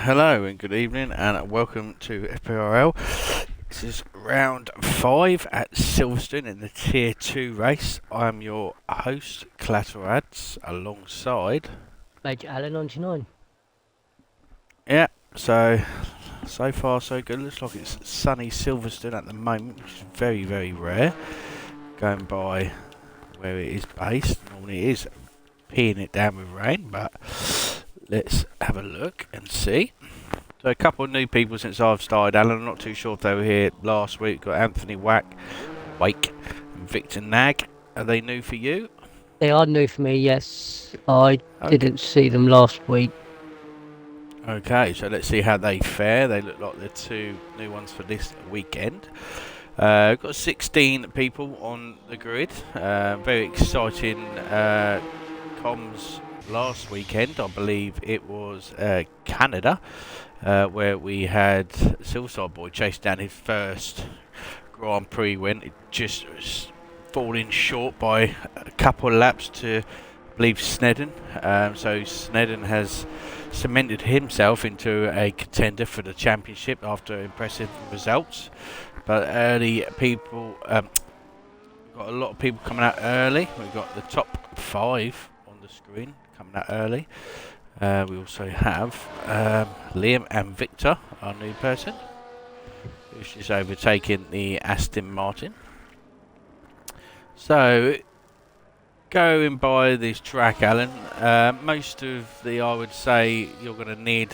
Hello and good evening and welcome to FPRL. This is round 5 at Silverstone in the Tier 2 race. I'm your host, Collateral Ads, alongside... Major Allen 99. Yeah, so far so good. Looks like it's sunny Silverstone at the moment, which is very, very rare. Going by where it is based. Normally it is peeing it down with rain, but let's have a look and see. So a couple of new people since I've started, Alan. I'm not too sure if they were here last week. Got Anthony Wake, and Victor Nag. Are they new for you? They are new for me, yes. I didn't see them last week. Okay, so let's see how they fare. They look like the two new ones for this weekend. We've got 16 people on the grid. Very exciting comms last weekend. I believe it was Canada. Where we had Silverside Boy chase down his first Grand Prix win. It just was falling short by a couple of laps to, I believe, Snedden. So Snedden has cemented himself into a contender for the championship after impressive results. But early people, we've got a lot of people coming out early. We've got the top 5 on the screen coming out early. We also have Liam and Victor, our new person, who's just overtaking the Aston Martin. So, going by this track, Alan, most of I would say, you're going to need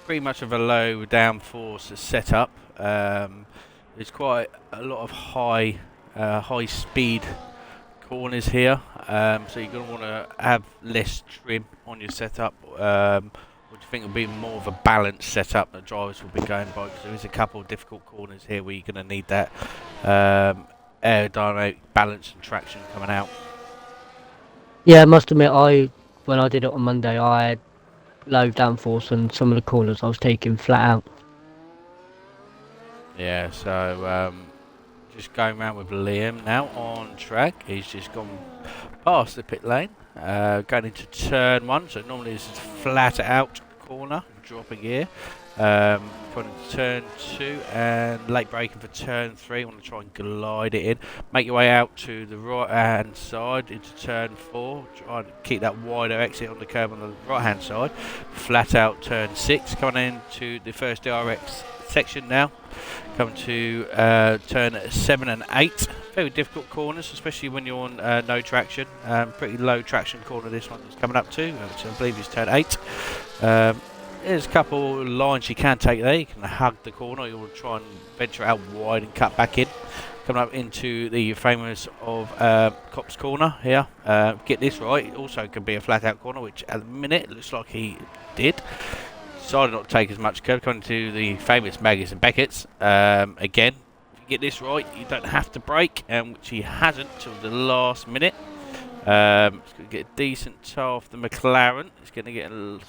pretty much of a low downforce setup. There's quite a lot of high speed corners here, so you're going to want to have less trim on your setup. What do you think will be more of a balanced setup that drivers will be going by? Because there is a couple of difficult corners here where you're going to need that aerodynamic balance and traction coming out. Yeah, I must admit, when I did it on Monday, I had low downforce and some of the corners I was taking flat out. Yeah, so just going around with Liam now on track. He's just gone past the pit lane, going into turn 1. So normally this is flat out corner, dropping gear. Going into turn 2 and late braking for turn 3. Want to try and glide it in. Make your way out to the right hand side into turn 4. Try and keep that wider exit on the curb on the right hand side. Flat out turn 6. Coming into the first DRX section now. Coming to turn 7 and 8. Very difficult corners, especially when you're on no traction. Pretty low traction corner this one is coming up to, which I believe is turn 8. There's a couple lines you can take there. You can hug the corner, you'll try and venture out wide and cut back in. Coming up into the famous of Cop's Corner here. Get this right, it also could be a flat out corner, which at the minute looks like he did. Decided not to take as much curve. Coming to the famous Maggots and Beckett's. Again, if you get this right, you don't have to brake, which he hasn't till the last minute. It's going to get a decent toe off the McLaren. It's going to get a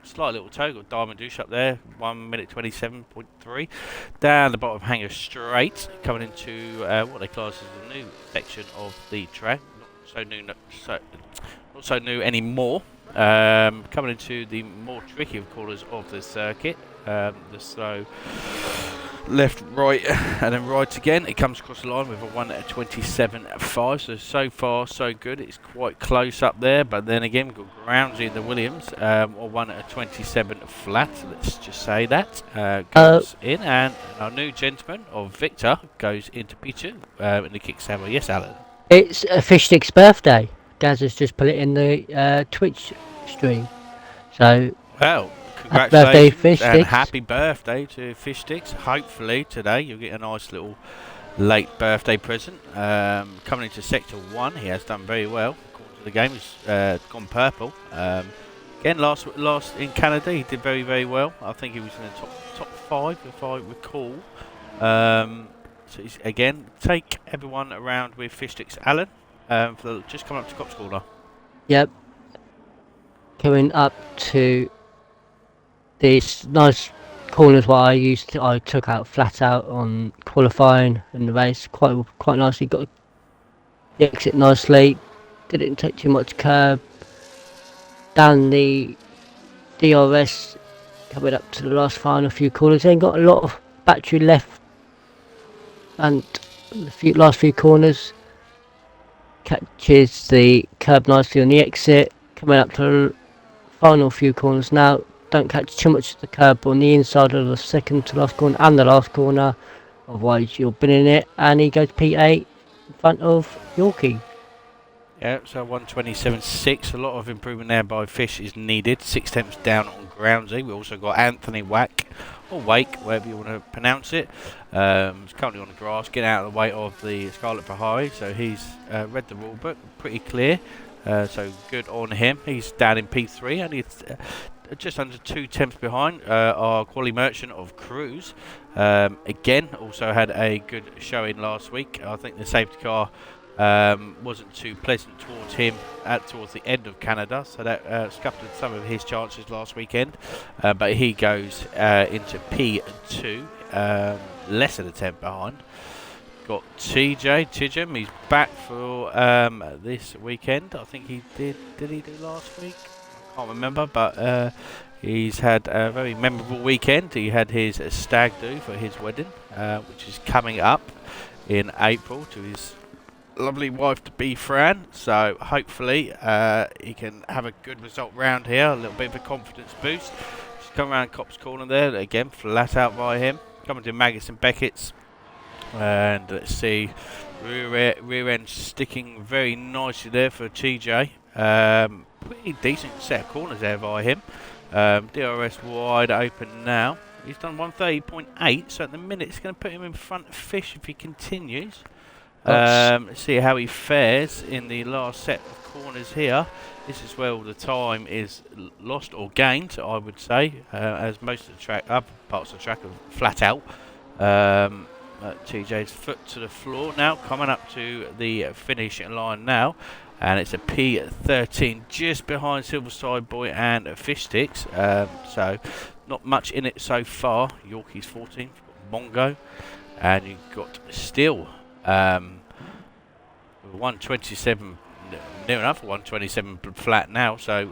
slight little toe. Got Diamond Douche up there. 1 minute 27.3. Down the bottom hanger straight. Coming into what they class as a new section of the track. Not so new anymore. Coming into the more tricky of corners of the circuit, the slow left, right, and then right again. It comes across the line with a 1:27.5. So far, so good. It's quite close up there, but then again, we've got Groundsy in the Williams, or 1:27 flat. Let's just say that goes in, and our new gentleman of Victor goes into P2 in the kickhammer. Yes, Alan. It's a Fish Stick's birthday. Daz has just put it in the Twitch stream. So, well, happy birthday, Fish and Sticks. happy birthday to Fish Sticks. Hopefully today you'll get a nice little late birthday present. Coming into Sector 1, he has done very well. According to the game, he's gone purple. Again, last in Canada, he did very, very well. I think he was in the top 5, if I recall. So he's, again, take everyone around with Fish Sticks. Alan, just coming up to Cop's Corner. Yep. Coming up to these nice corners what I took out flat out on qualifying in the race quite nicely. Got the exit nicely. Didn't take too much curb. Down the DRS coming up to the last final few corners. Ain't got a lot of battery left, and the last few corners catches the curb nicely on the exit. Coming up to the final few corners now. Don't catch too much of the curb on the inside of the second to last corner and the last corner. Otherwise, you're binning it. And he goes P8 in front of Yorkie. Yeah, so 127.6. A lot of improvement there by Fish is needed. 6 tenths down on Groundsy. We also got Anthony Wack, or Wake, whatever you want to pronounce it. He's currently on the grass, getting out of the way of the Scarlet Bahari. So he's read the rule book, pretty clear. So good on him. He's down in P3, and he's just under 2 tenths behind our Quali Merchant of Cruise. Again, also had a good showing last week. I think the safety car wasn't too pleasant towards him towards the end of Canada, so that scuppered some of his chances last weekend. But he goes into P2, less than a tenth behind. Got TJ Tidgham, he's back for this weekend. I think he did he do last week? I can't remember, but he's had a very memorable weekend. He had his stag do for his wedding, which is coming up in April, to his lovely wife to be Fran. So hopefully he can have a good result round here, a little bit of a confidence boost. Just come around Cop's Corner there, again flat out by him. Coming to Maggotts and Beckett's, and let's see, rear end sticking very nicely there for TJ. Pretty decent set of corners there by him. DRS wide open now. He's done 130.8, so at the minute it's going to put him in front of Fish if he continues. Let's see how he fares in the last set of corners here. This is where all the time is lost or gained, I would say, as most of the track, upper parts of the track are flat out. TJ's foot to the floor now, coming up to the finishing line now, and it's a P13 just behind Silverside Boy and Fish Sticks. So not much in it so far. Yorkie's 14th, you've got Mongo, and you've got Still 127, near enough 127 flat now, so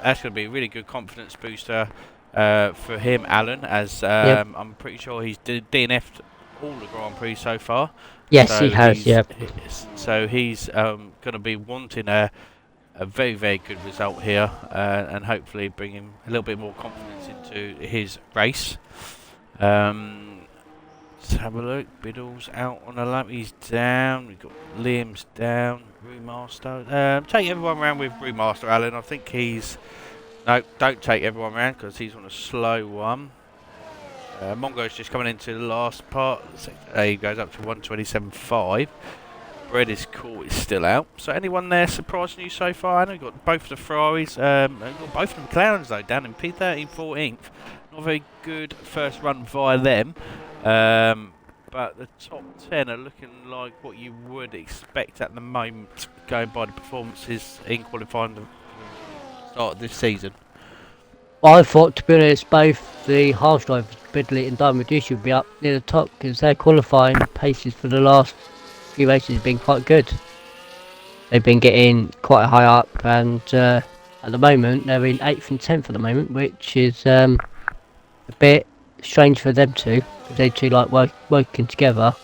that's going to be a really good confidence booster for him, Alan, as I'm pretty sure he's DNF'd all the Grand Prix so far. Yes, so he has, So he's going to be wanting a very, very good result here, and hopefully bring him a little bit more confidence into his race. Let's have a look. Biddle's out on the lap. He's down. We've got Liam's down. Brewmaster. Take everyone around with Brewmaster, Alan. I think he's... No, don't take everyone around because he's on a slow one. Mongo's just coming into the last part. He goes up to 127.5. Bread is cool. It's still out. So anyone there surprising you so far? I know we've got both of the Ferraris. We've got both of the McLarens though, down in P13, 14th. Not a very good first run via them. But the top 10 are looking like what you would expect at the moment, going by the performances in qualifying the start of this season. I thought, to be honest, both the half drivers, Bidley and Diamond Dish, would be up near the top because their qualifying paces for the last few races have been quite good. They've been getting quite high up, and at the moment they're in 8th and 10th at the moment, which is a bit strange for them two, because they two like working together.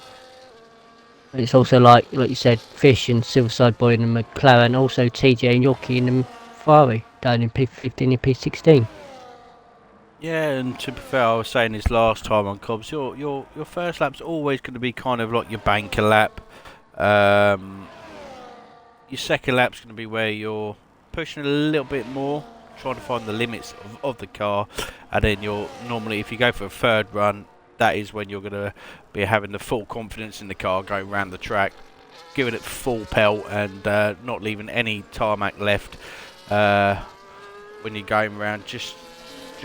And it's also like you said, Fish and Silverside Boy and the McLaren, also TJ and Yorkie and the Ferrari down in P15 and P16. Yeah, and to be fair, I was saying this last time on Cobbs, your first lap's always going to be kind of like your banker lap. Your second lap's going to be where you're pushing a little bit more, trying to find the limits of the car, and then you're normally, if you go for a third run, that is when you're going to be having the full confidence in the car, going around the track, giving it full pelt, and not leaving any tarmac left when you're going around, just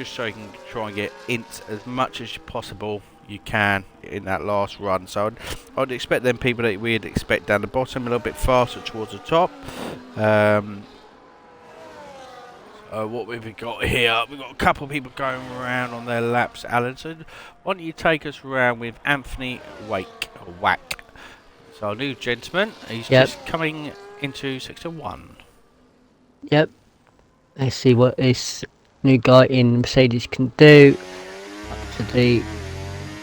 so you can try and get int as much as possible you can in that last run. So I'd expect them people that we'd expect down the bottom a little bit faster towards the top. What we've got here, we've got a couple of people going around on their laps, Alan. So why don't you take us around with Anthony Wack. So our new gentleman, he's just coming into Sector 1. Yep. Let's see what this new guy in Mercedes can do. Up to the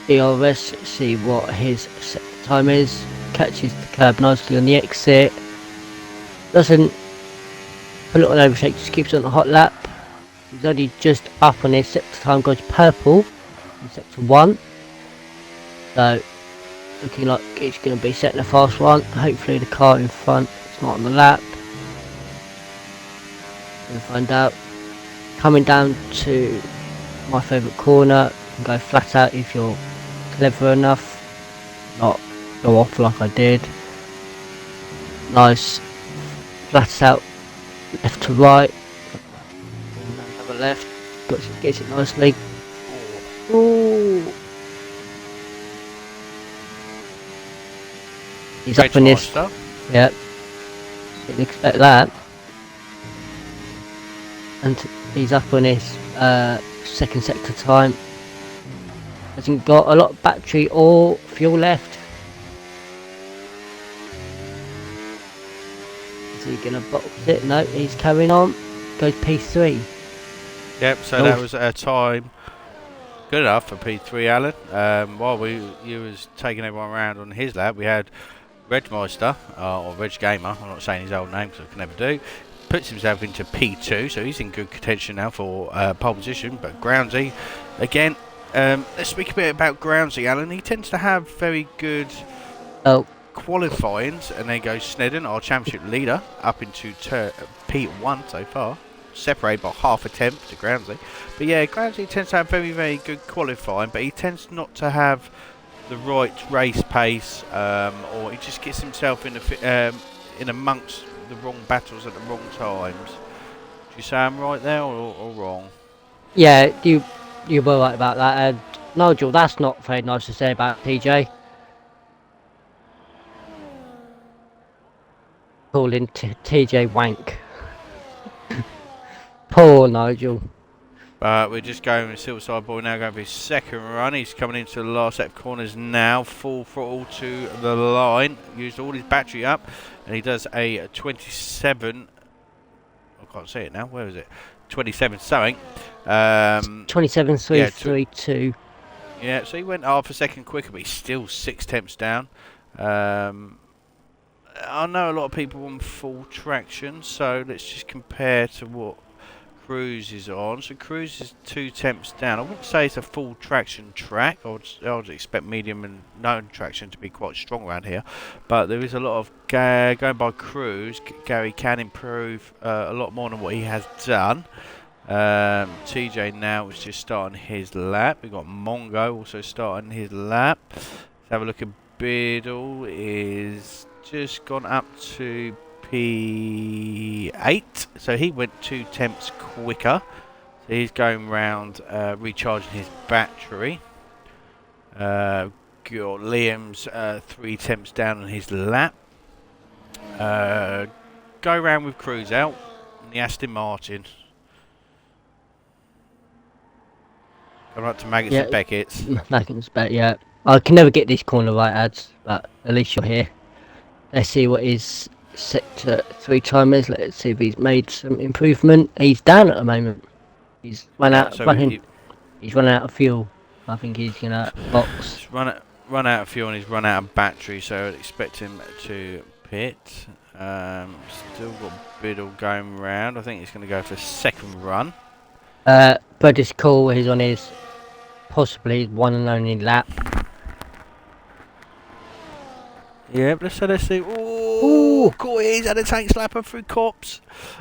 DRS, see what his set time is. Catches the curb nicely on the exit. Doesn't put it on overtake, just keeps it on the hot lap. He's only just up on his sector time, goes purple in sector 1. So looking like it's going to be setting a fast one. Hopefully the car in front is not on the lap. We'll find out. Coming down to my favourite corner, you can go flat out if you're clever enough, not go off like I did. Nice flat out left to right, another left, gets it nicely. Ooh. He's up in this. Yeah, didn't expect that. And he's up on his second sector time. Hasn't got a lot of battery or fuel left. Is he gonna box it? No, he's carrying on. Goes P3. Yep, so that was a time good enough for P3, Alan. While you was taking everyone around on his lap, we had Regmeister, or Reg Gamer, I'm not saying his old name because I can never do, puts himself into P2, so he's in good contention now for pole position. But Groundsy, again, let's speak a bit about Groundsy, Alan. He tends to have very good qualifyings, and then goes Snedden, our championship leader, up into P1 so far, separated by half a tenth to Groundsy. But yeah, Groundsy tends to have very, very good qualifying, but he tends not to have the right race pace, or he just gets himself in amongst the wrong battles at the wrong times. Do you say I'm right there or wrong? Yeah, you were right about that. And Nigel, that's not very nice to say about TJ. Calling TJ wank. Poor Nigel. But we're just going with Silverside Boy now, going for his second run. He's coming into the last set of corners now, full throttle to the line. Used all his battery up, and he does a 27. I can't see it now. Where is it? 27 something. 27.332. Yeah, so he went half a second quicker, but he's still 6 tenths down. I know a lot of people on full traction, so let's just compare to what Cruise is on. So Cruise is 2 tenths down. I wouldn't say it's a full traction track. I would expect medium and no traction to be quite strong around here, but there is a lot of going by Cruise. Gary can improve a lot more than what he has done. TJ now is just starting his lap. We've got Mongo also starting his lap. Let's have a look at Biddle. Is just gone up to P8, so he went 2 tenths quicker. So he's going round recharging his battery. Got Liam's 3 tenths down on his lap. Go round with Cruise out and the Aston Martin. Come up to Maggots and Beckett's. Maggots, yeah. I can never get this corner right, ads, but at least you're here. Let's see what his sector 3 time is. Let's see if he's made some improvement. He's down at the moment. He's run out. He's run out of fuel. I think he's gonna box. He's run out of fuel and he's run out of battery, so I'd expect him to pit. Still got Biddle going round. I think he's going to go for a second run. But it's cool. He's on his possibly one and only lap. Yeah, let's see. Ooh, cool, he's had a tank slapper through cops.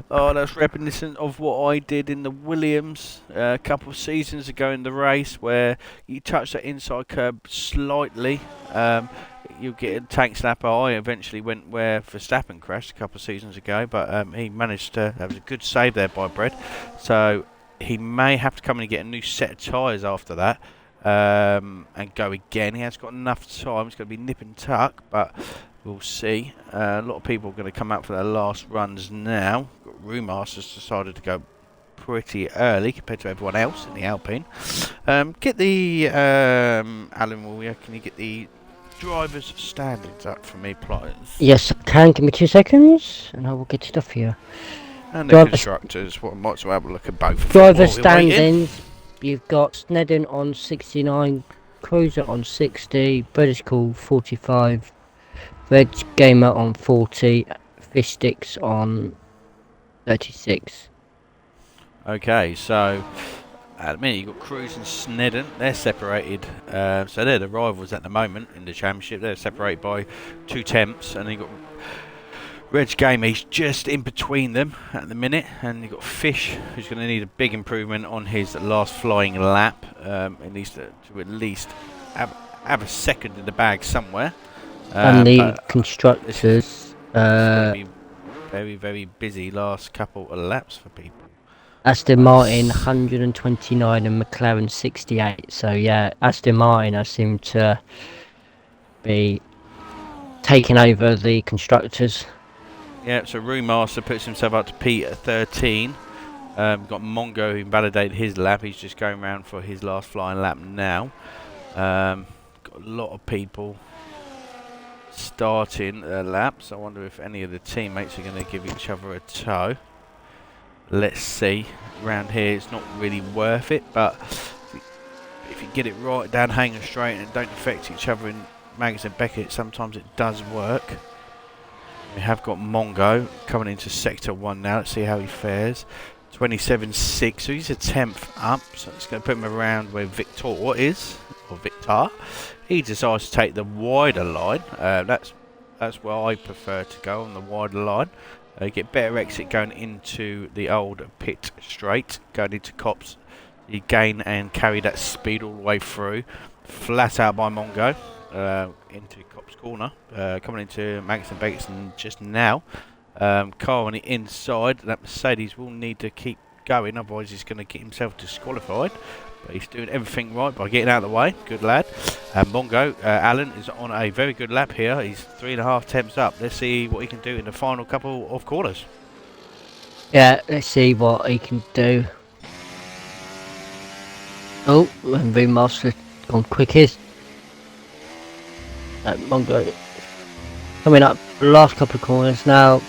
Oh, that's reminiscent of what I did in the Williams a couple of seasons ago in the race, where you touch that inside curb slightly, you get a tank slapper. I eventually went where Verstappen crashed a couple of seasons ago, but he managed to have a good save there by Brett. So he may have to come in and get a new set of tyres after that. And go again. He has got enough time. It's going to be nip and tuck, but we'll see. A lot of people are going to come out for their last runs now. Roomasters decided to go pretty early compared to everyone else in the Alpine. Get the Alan, can you get the drivers' standards up for me, please? Yes, I can. Give me 2 seconds, and I will get it off here. And the Driver, constructors, well, might as well have a look at both of them driver while we're waiting. stand-ins. You've got Snedden on 69, Cruiser on 60, British Call 45, Reg Gamer on 40, Fish Sticks on 36. Okay, so at the minute you've got Cruise and Snedden. They're separated, so they're the rivals at the moment in the championship. They're separated by 2 temps, and you've got Reg Game. He's just in between them at the minute, and you've got Fish, who's going to need a big improvement on his last flying lap. He needs to at least have a second in the bag somewhere. And the But constructors. it's going to be very, very busy last couple of laps for people. Aston Martin 129 and McLaren 68. So yeah, Aston Martin I seem to be taking over the constructors. Yeah, so Remaster puts himself up to P13. Got Mongo who invalidated his lap. He's just going around for his last flying lap now. Got a lot of people starting laps. I wonder if any of the teammates are going to give each other a tow. Let's see. Around here it's not really worth it, but if you get it right down hanging straight and don't affect each other in Mags and Beckett, sometimes it does work. We have got Mongo coming into Sector 1 now. Let's see how he fares. 27.6, so he's a 10th up, so it's going to put him around where Victor is, or Victor. He decides to take the wider line. That's where I prefer to go, on the wider line. Get better exit going into the old pit straight, going into Cops. You gain and carry that speed all the way through. Flat out by Mongo into Cops corner. Coming into Max and Bakerson just now. Car on the inside. That Mercedes will need to keep going, otherwise he's going to get himself disqualified. But he's doing everything right by getting out of the way. Good lad. Mongo, Alan, is on a very good lap here. He's 3.5 temps up. Let's see what he can do in the final couple of corners. Yeah, let's see what he can do. Oh, and Remaster gone quickest. Mongo coming up the last couple of corners now.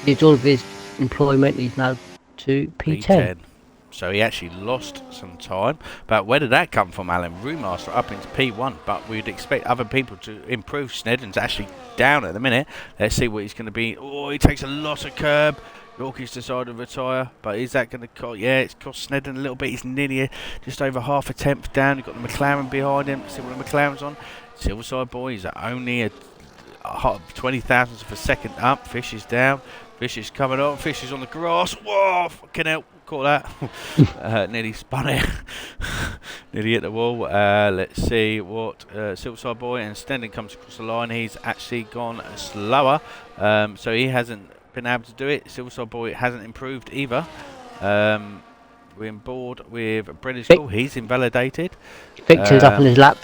Needs all of his employment. He's now to P10. So he actually lost some time. But where did that come from, Alan? Remaster up into P1. But we'd expect other people to improve. Snedden's actually down at the minute. Let's see what he's going to be. Oh, he takes a lot of curb. Yorkie's decided to retire. But is that going to cost? Yeah, it's cost Snedden a little bit. He's nearly just over half a tenth down. You've got the McLaren behind him. See what the McLaren's on. Silverside boys are only a 20 thousandths of a second up. Fish is down. Fish is coming on. Fish is on the grass. Whoa, fucking hell. Caught that. Nearly spun it. Nearly hit the wall. Let's see what Silverside boy and Stendon comes across the line. He's actually gone slower. So he hasn't been able to do it. Silverside boy hasn't improved either. We're on board with British Call. He's invalidated. Victor's up on his lap.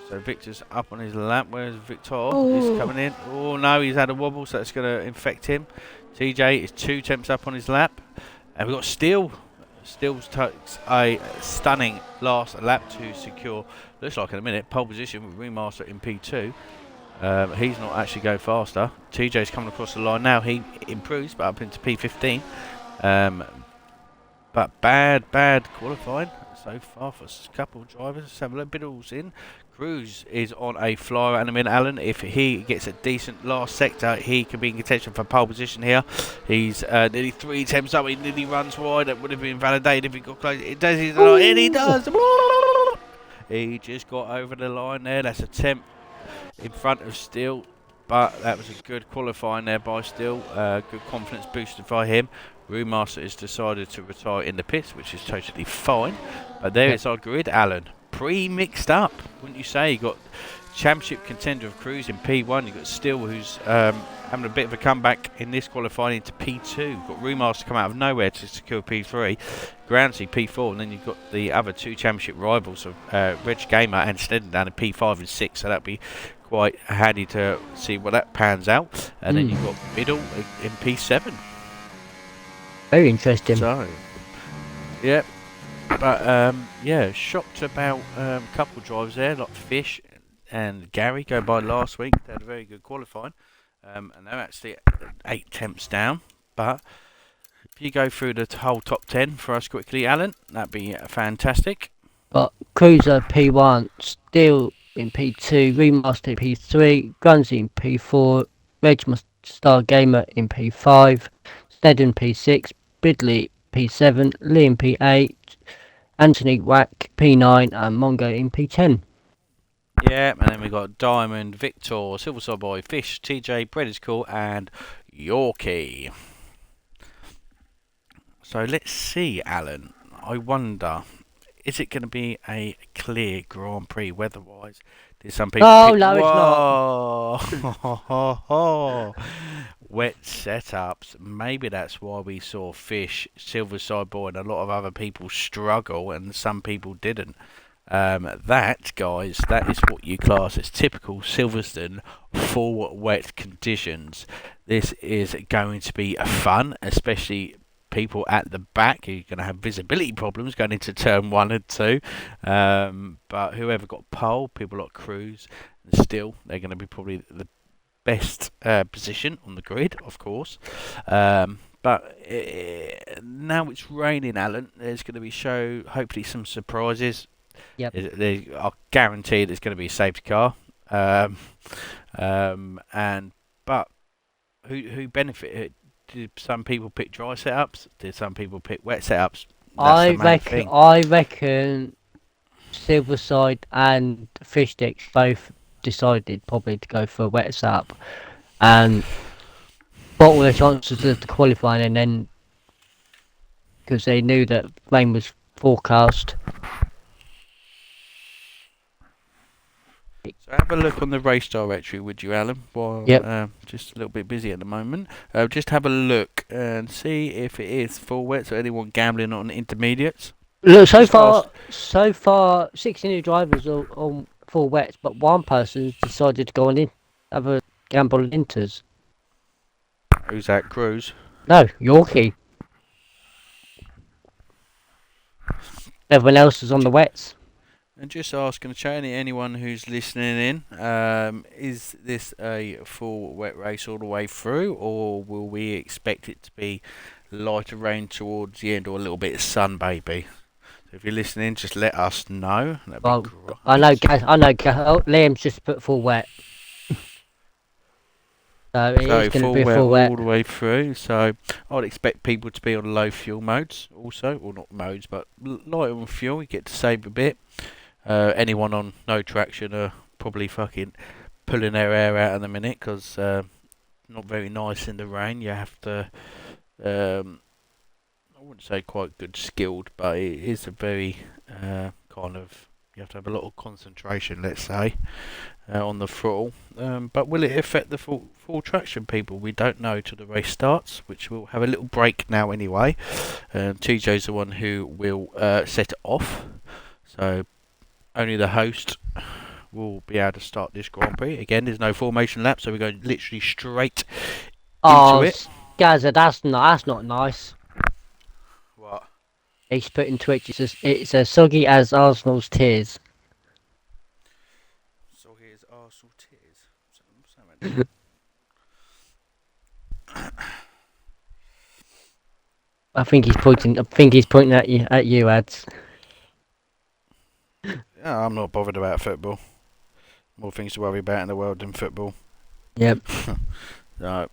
So Victor's up on his lap. Where's Victor? He's coming in. Oh no, he's had a wobble, so that's going to infect him. TJ is 2 temps up on his lap. And we've got Steele. Steele's takes a stunning last lap to secure, looks like in a minute, pole position with Remaster in P2. He's not actually going faster. TJ's coming across the line now. He improves, but up into P15. But bad qualifying so far for a couple of drivers. Let's have a little bit of all's in. Cruz is on a flyer and a minute, Alan. If he gets a decent last sector, he can be in contention for pole position here. He's nearly 3 temps up. He nearly runs wide. That would have been validated if he got close. It does, and he does. He just got over the line there. That's a temp in front of Steele. But that was a good qualifying there by Steele. Good confidence boosted by him. Remaster has decided to retire in the pits, which is totally fine. But there is our grid, Alan. Pre-mixed up, wouldn't you say? You got championship contender of Cruise in P1. You got Steele, who's having a bit of a comeback in this qualifying into P2. You've got Remaster come out of nowhere to secure P3. Groundsy P4, and then you've got the other 2 championship rivals of Reg Gamer and Snedden down in P5 and 6. So that'd be quite handy to see what that pans out. And then you've got Middle in P7. Very interesting. So, yeah. But, yeah, shocked about a couple of drivers there, like Fish and Gary going by last week. They had a very good qualifying. And they're actually 8 temps down. But if you go through the whole top 10 for us quickly, Alan, that'd be fantastic. Got Cruiser P1, Steel in P2, Remaster in P3, Guns in P4, Regiment Star Gamer in P5, Snedden P6, Bidley P7, Liam P8, Anthony Wack P9, and Mongo in P10. Yeah, and then we got Diamond, Victor, Silver Star Boy, Fish, TJ, Bread is Cool, and Yorkie. So let's see, Alan. I wonder, is it going to be a clear Grand Prix weather-wise? Did some people Oh, pick... no, it's not. Whoa! Wet setups. Maybe that's why we saw Fish, Silver Side Boy, and a lot of other people struggle, and some people didn't. That, guys, that is what you class as typical Silverstone full wet conditions. This is going to be fun, especially people at the back who are going to have visibility problems going into turn 1 and 2. But whoever got pole, people like Cruz, still, they're going to be probably the best position on the grid, of course. But now it's raining, Alan. There's going to be hopefully some surprises. Yep. I guarantee there's going to be a safety car. But who benefited? Did some people pick dry setups? Did some people pick wet setups? That's the main thing. I reckon Silverside and Fish Sticks both decided probably to go for a wet setup and bottle their chances of the qualifying, and then because they knew that rain was forecast. So have a look on the race directory, would you, Alan? Well, Yep. Just a little bit busy at the moment. Just have a look and see if it is full wet. So anyone gambling on intermediates? Look, so far, 60 new drivers are on full wets, but one person's decided to go on in, have a gamble on inters. Who's that? Cruz? No, Yorkie. Everyone else is on the wets. And just asking anyone who's listening in, is this a full wet race all the way through, or will we expect it to be lighter rain towards the end, or a little bit of sun, baby? So if you're listening, just let us know. That'd be great. I know. Oh, Liam's just put full wet. So it is going to be full wet all the way through. So I'd expect people to be on low fuel modes also, or not modes, but light on fuel. You get to save a bit. Anyone on no traction are probably fucking pulling their hair out in a minute because not very nice in the rain. You have to, I wouldn't say quite good skilled, but it is a very kind of, you have to have a lot of concentration, let's say, on the throttle. But will it affect the full traction, people? We don't know till the race starts, which we'll have a little break now anyway. TJ's the one who will set it off. So only the host will be able to start this Grand Prix. Again, there's no formation lap, so we're going literally straight into it. Gaza, that's not nice. What? He's put in Twitch, it's as soggy as Arsenal's tears. Soggy as Arsenal tears? I think he's pointing at you, Ads. Yeah, I'm not bothered about football. More things to worry about in the world than football. Yep. No.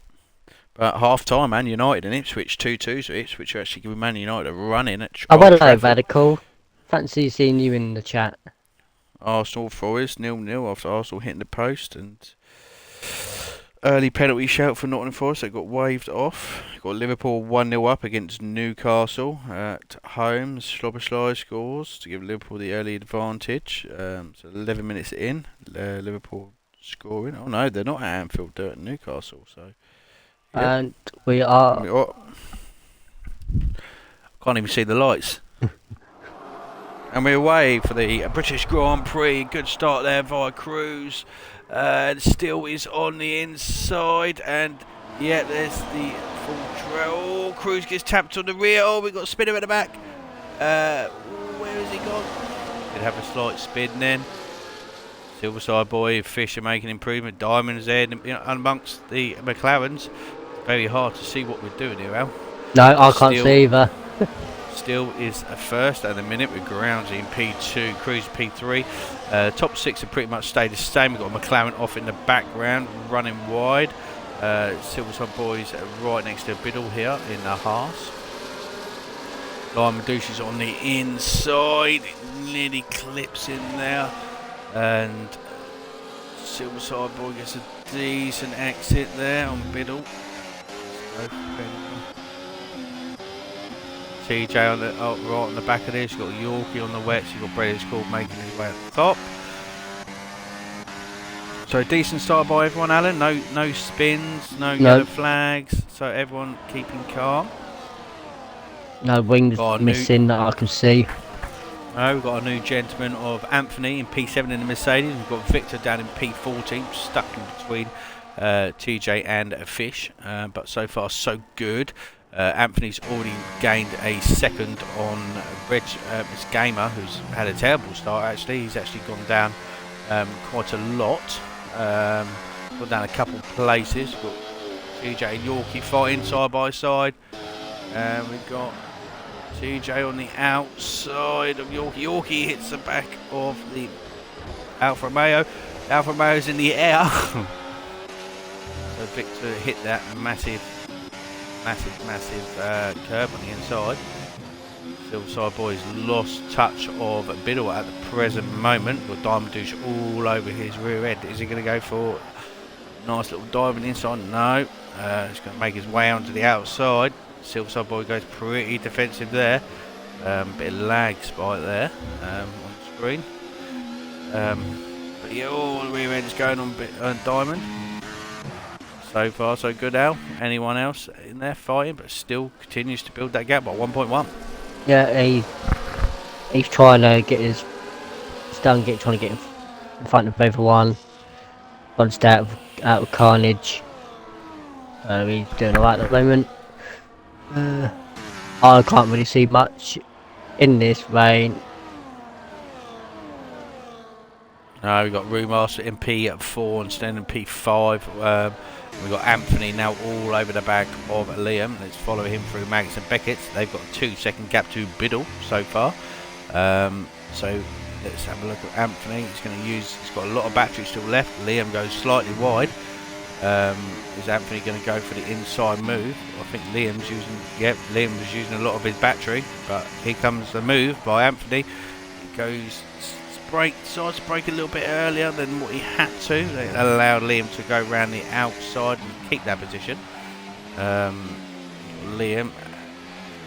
But half time, Man United and Ipswich 2-2, so Ipswich are actually giving Man United a run in at Hello, Radical. Fancy seeing you in the chat. Arsenal Forest 0-0 after Arsenal hitting the post, and early penalty shout for Nottingham Forest. They got waved off. Got Liverpool 1-0 up against Newcastle at home. Szoboszlai scores to give Liverpool the early advantage. So 11 minutes in, Liverpool scoring. Oh no, they're not at Anfield, they're at Newcastle. So. Yep. And we are. Can't even see the lights. And we're away for the British Grand Prix. Good start there via Cruz. Still is on the inside. And yeah, there's the full trail. Oh, Cruz gets tapped on the rear. Oh, we've got a spinner at the back. Where has he gone? Could have a slight spin then. Silverside Boy, Fish are making improvement. Diamonds there amongst the McLarens. very hard to see what we're doing here, Al. No, I can't see either. Still is a first at the minute with Groundsy in P2, Cruise P3. Top 6 have pretty much stayed the same. We've got McLaren off in the background, running wide. Silverside Boys right next to Biddle here in the Haas. Lion Medusa's on the inside, nearly clips in there. And Silverside Boy gets a decent exit there on Biddle. TJ on the right on the back of this. You've got Yorkie on the wets. You've got British Court making his way at the top. So decent start by everyone, Alan. No spins, no yellow flags. So everyone keeping calm. No wings missing that I can see. No, we've got a new gentleman of Anthony in P7 in the Mercedes. We've got Victor down in P14, stuck in between TJ and Fish. But so far so good. Anthony's already gained a second on Reg Gamer, who's had a terrible start actually. He's actually gone down quite a lot. Gone down a couple places. We've got TJ and Yorkie fighting side by side. We've got TJ on the outside of Yorkie. Yorkie hits the back of the Alfa Romeo. Alfa Romeo's in the air. So Victor hit that massive curve on the inside. Silverside Boys lost touch of Biddle at the present moment. With Diamond Douche all over his rear end. Is he going to go for a nice little dive on the inside? No. He's going to make his way onto the outside. Silverside Boy goes pretty defensive there. Bit of lag spike there on the screen. But yeah, all the rear end's going on Diamond. So far, so good, Al. Anyone else in there fighting, but still continues to build that gap by 1.1. Yeah, he's trying to get his trying to get in front of everyone. Once out of carnage. He's doing alright at the moment. I can't really see much in this rain. No, we've got Roomaster in P4 and Sten in P5. We've got Anthony now all over the back of Liam. Let's follow him through Mags and Beckett. They've got a 2-second gap to Biddle so far. So let's have a look at Anthony. He's got a lot of battery still left. Liam goes slightly wide. Is Anthony going to go for the inside move? I think Liam was using a lot of his battery, but here comes the move by Anthony. He goes decides to brake a little bit earlier than what he had to. They allowed Liam to go around the outside and keep that position. Liam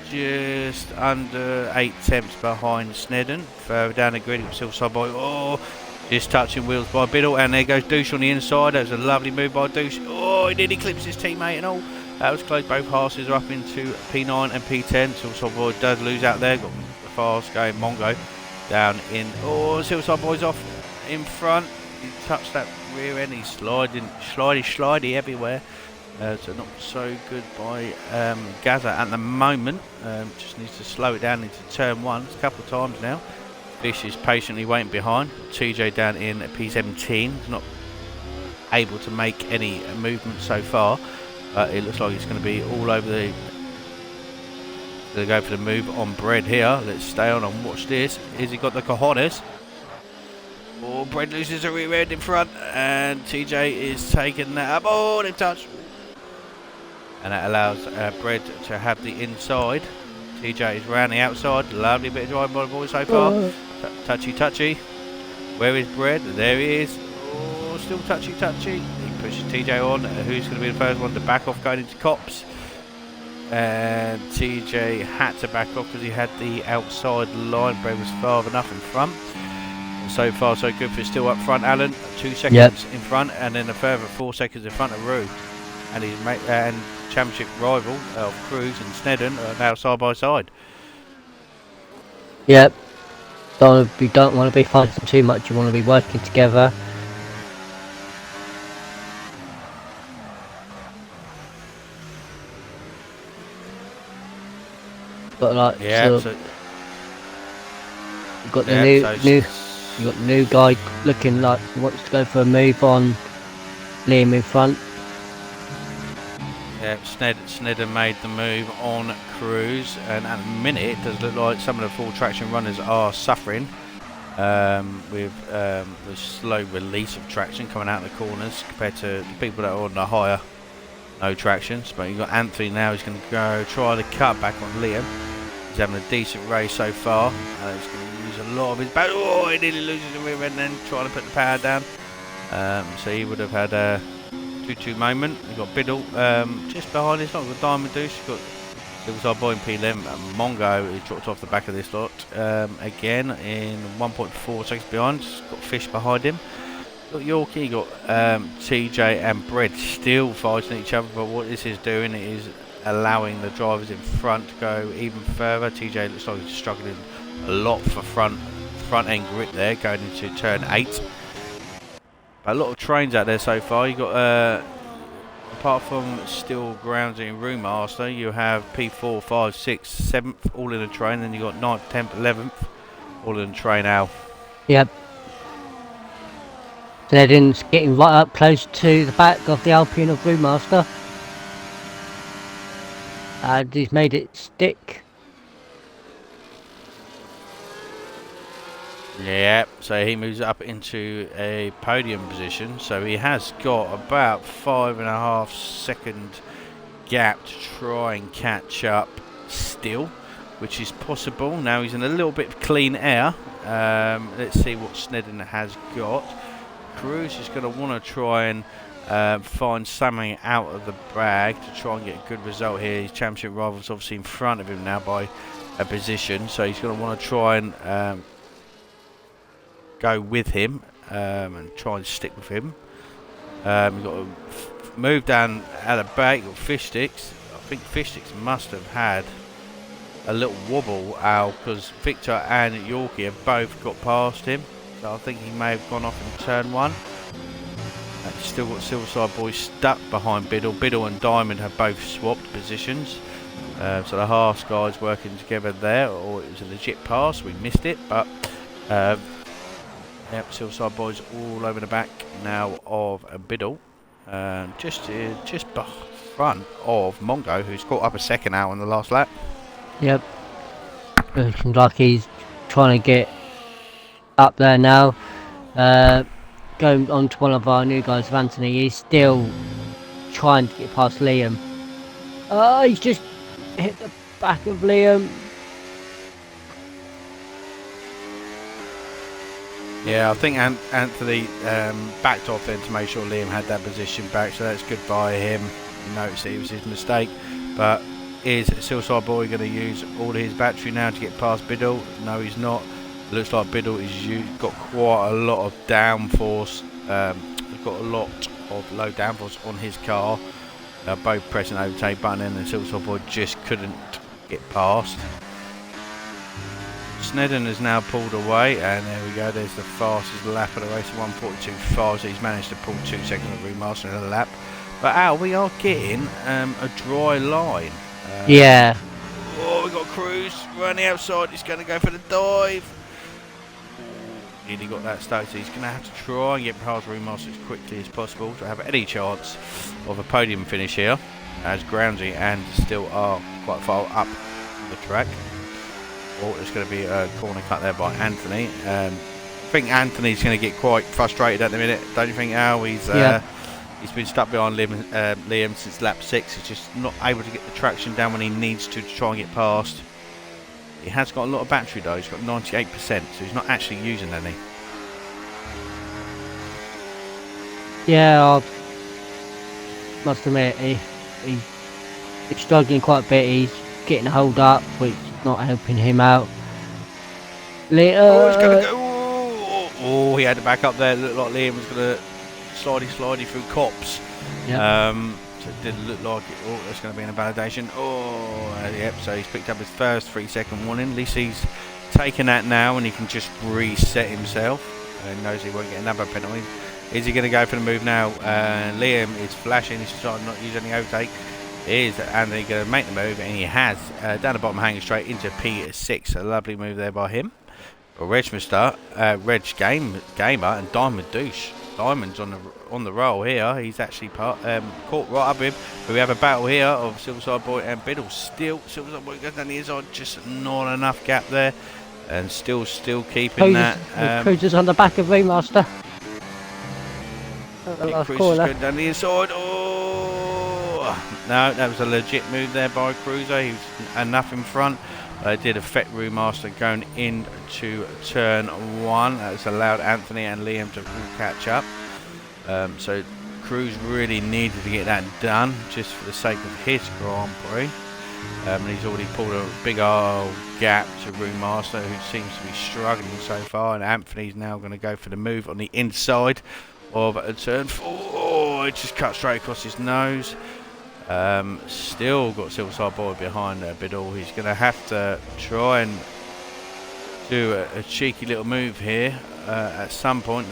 just under 8 tenths behind Snedden. Further down the grid, Silverside Boy. Just touching wheels by Biddle, and there goes Douche on the inside. That was a lovely move by Douche. He nearly clips his teammate and all. That was close. Both Haas's are up into P9 and P10. Silverside Boy does lose out there. Got the fast going Mongo down in. Silverside Boy's off in front. He touched that rear end. He's slidey everywhere. So not so good by Gaza at the moment. Just needs to slow it down into turn 1. It's a couple of times now. Fish is patiently waiting behind. TJ down in P17. He's not able to make any movement so far, but it looks like it's going to be all over the. They go for the move on Bread here. Let's stay on and watch this. Has he got the cojones? Bread loses a rear end in front, and TJ is taking that up. They've touched, and that allows Bread to have the inside. TJ is round the outside. Lovely bit of driving by the boys so far. Touchy. Where is Bread? There he is. Still touchy. He pushes TJ on. Who's going to be the first one to back off going into Cops? And TJ had to back off because he had the outside line. Bread was far enough in front. And so far, so good for still up front. Alan, 2 seconds in front, and then a further 4 seconds in front of Rue. And his mate and championship rival of Cruz and Snedden are now side by side. Yep. Don't want to be fighting too much. You want to be working together. But like, you got the you got the new guy looking like he wants to go for a move on Liam in front. Yeah, Snedden made the move on Cruz, and at the minute it does look like some of the full traction runners are suffering with the slow release of traction coming out of the corners compared to the people that are on the higher no tractions. But you've got Anthony now, he's going to go try the cut back on Liam. He's having a decent race so far. He's going to use a lot of his back. Oh, he nearly loses the rear end then trying to put the power down. So he would have had a 2-2 moment. You've got Biddle just behind this lot. You've got Diamond Deuce. You've got Silverside Boy and P11. Mongo is dropped off the back of this lot again in 1.4 seconds behind. He's got Fish behind him. Got Yorkie, got TJ and Bread still fighting each other, but what this is doing is allowing the drivers in front to go even further. TJ looks like he's struggling a lot for front end grip there, going into turn 8. A lot of trains out there so far. You got apart from still groundsy and Roommaster, you have P4, 5, 6, 7th all in a train, then you got 9th, 10th, 11th all in a train now. Yep. Snedden's getting right up close to the back of the Alpine of Brewmaster. And he's made it stick. Yeah, so he moves up into a podium position. So he has got about 5.5 second gap to try and catch up still, which is possible. Now he's in a little bit of clean air. Let's see what Snedden has got. Cruz is going to want to try and find something out of the bag to try and get a good result here. His championship rival's obviously in front of him now by a position, so he's going to want to try and go with him and try and stick with him. We've got to move down out of the back. Got Fish Sticks. I think Fish Sticks must have had a little wobble out because Victor and Yorkie have both got past him. So I think he may have gone off in turn 1. Still got Silverside Boy stuck behind Biddle. Biddle and Diamond have both swapped positions. So the Haas guys working together there, or it was a legit pass. We missed it, but yep, Silverside Boys all over the back now of Biddle. Just front of Mongo, who's caught up a second out on the last lap. Yep. Looking like he's trying to get up there now. Going on to one of our new guys, Anthony. He's still trying to get past Liam. He's just hit the back of Liam. Yeah, I think Anthony backed off then to make sure Liam had that position back, so that's good by him. He noticed it was his mistake, but is Silverside Boy going to use all of his battery now to get past Biddle? No, he's not. It looks like Biddle is got quite a lot of downforce. He's got a lot of low downforce on his car. Both pressing overtake button, and the Silverside Boy just couldn't get past. Snedden has now pulled away, and there we go. There's the fastest lap of the race, 1:42.5. So he's managed to pull 2 seconds of remaster in a lap. But Al, we are getting a dry line. Yeah. Oh, we've got Cruz running outside. He's going to go for the dive. Nearly got that stuck, so he's going to have to try and get past Remaster as quickly as possible to have any chance of a podium finish here, as Groundsy and still are quite far up the track. Oh, there's going to be a corner cut there by Anthony. I think Anthony's going to get quite frustrated at the minute, don't you think, Al? He's been stuck behind Liam since lap 6. He's just not able to get the traction down when he needs to try and get past. He has got a lot of battery though. He's got 98%, so he's not actually using any. Yeah, I must admit, he's struggling quite a bit. He's getting hold up, which is not helping him out. Oh, he's going to go. Oh, he had to back up there. It looked like Liam was going to slidey through cops. Yep. So it did look like it. Oh, that's going to be an invalidation. Oh, yep. So he's picked up his first 3-second warning. At least he's taken that now, and he can just reset himself. And knows he won't get another penalty. Is he going to go for the move now? Liam is flashing. He's trying not to use any overtake. Is Anthony going to make the move? And he has. Down the bottom, hanging straight into P6. A lovely move there by him. Reg Gamer and Diamond Douche Diamond's on the roll here. He's actually caught right up with him. But we have a battle here of Silverside Boy and Biddle. Still, Silverside Boy goes down the inside. Just not enough gap there. And still keeping that. Cruiser's on the back of Remaster. Cruiser's going down the inside. Oh! No, that was a legit move there by Cruiser. He was enough in front. They did affect Remaster going into turn 1. That's allowed Anthony and Liam to catch up. So Cruz really needed to get that done just for the sake of his Grand Prix. And he's already pulled a big old gap to Remaster, who seems to be struggling so far. And Anthony's now going to go for the move on the inside of a turn 4. Oh, it just cut straight across his nose. Still got Silverside Boy behind Biddle. He's going to have to try and do a cheeky little move here. At some point,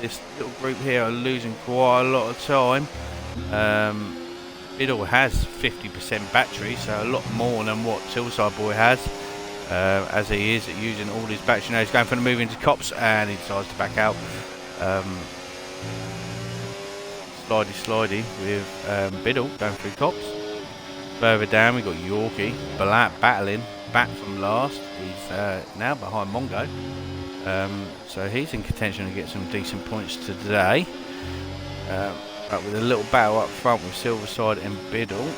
this little group here are losing quite a lot of time. Biddle has 50% battery, so a lot more than what Silverside Boy has. As he is using all his battery. Now he's going for the move into Cops, and he decides to back out. Slidey with Biddle going through Cops. Further down we've got Yorkie battling back from last. He's now behind Mongo, so he's in contention to get some decent points today. But with a little battle up front with Silverside and Biddle.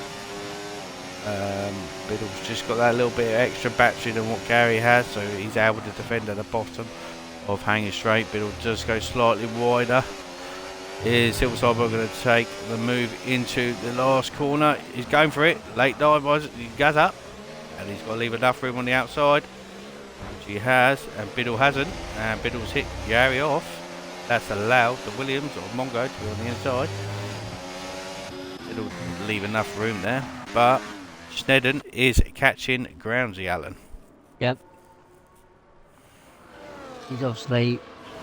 Biddle's just got that little bit of extra battery than what Gary has, so he's able to defend at the bottom of Hanging Straight. Biddle does go slightly wider. Is Silverside Boy going to take the move into the last corner? He's going for it. Late dive, he goes up, and he's got to leave enough room on the outside, which he has, and Biddle hasn't. And Biddle's hit Gary off. That's allowed the Williams or Mongo to be on the inside. Biddle will leave enough room there, but Snedden is catching Groundsy Allen. Yep. He's obviously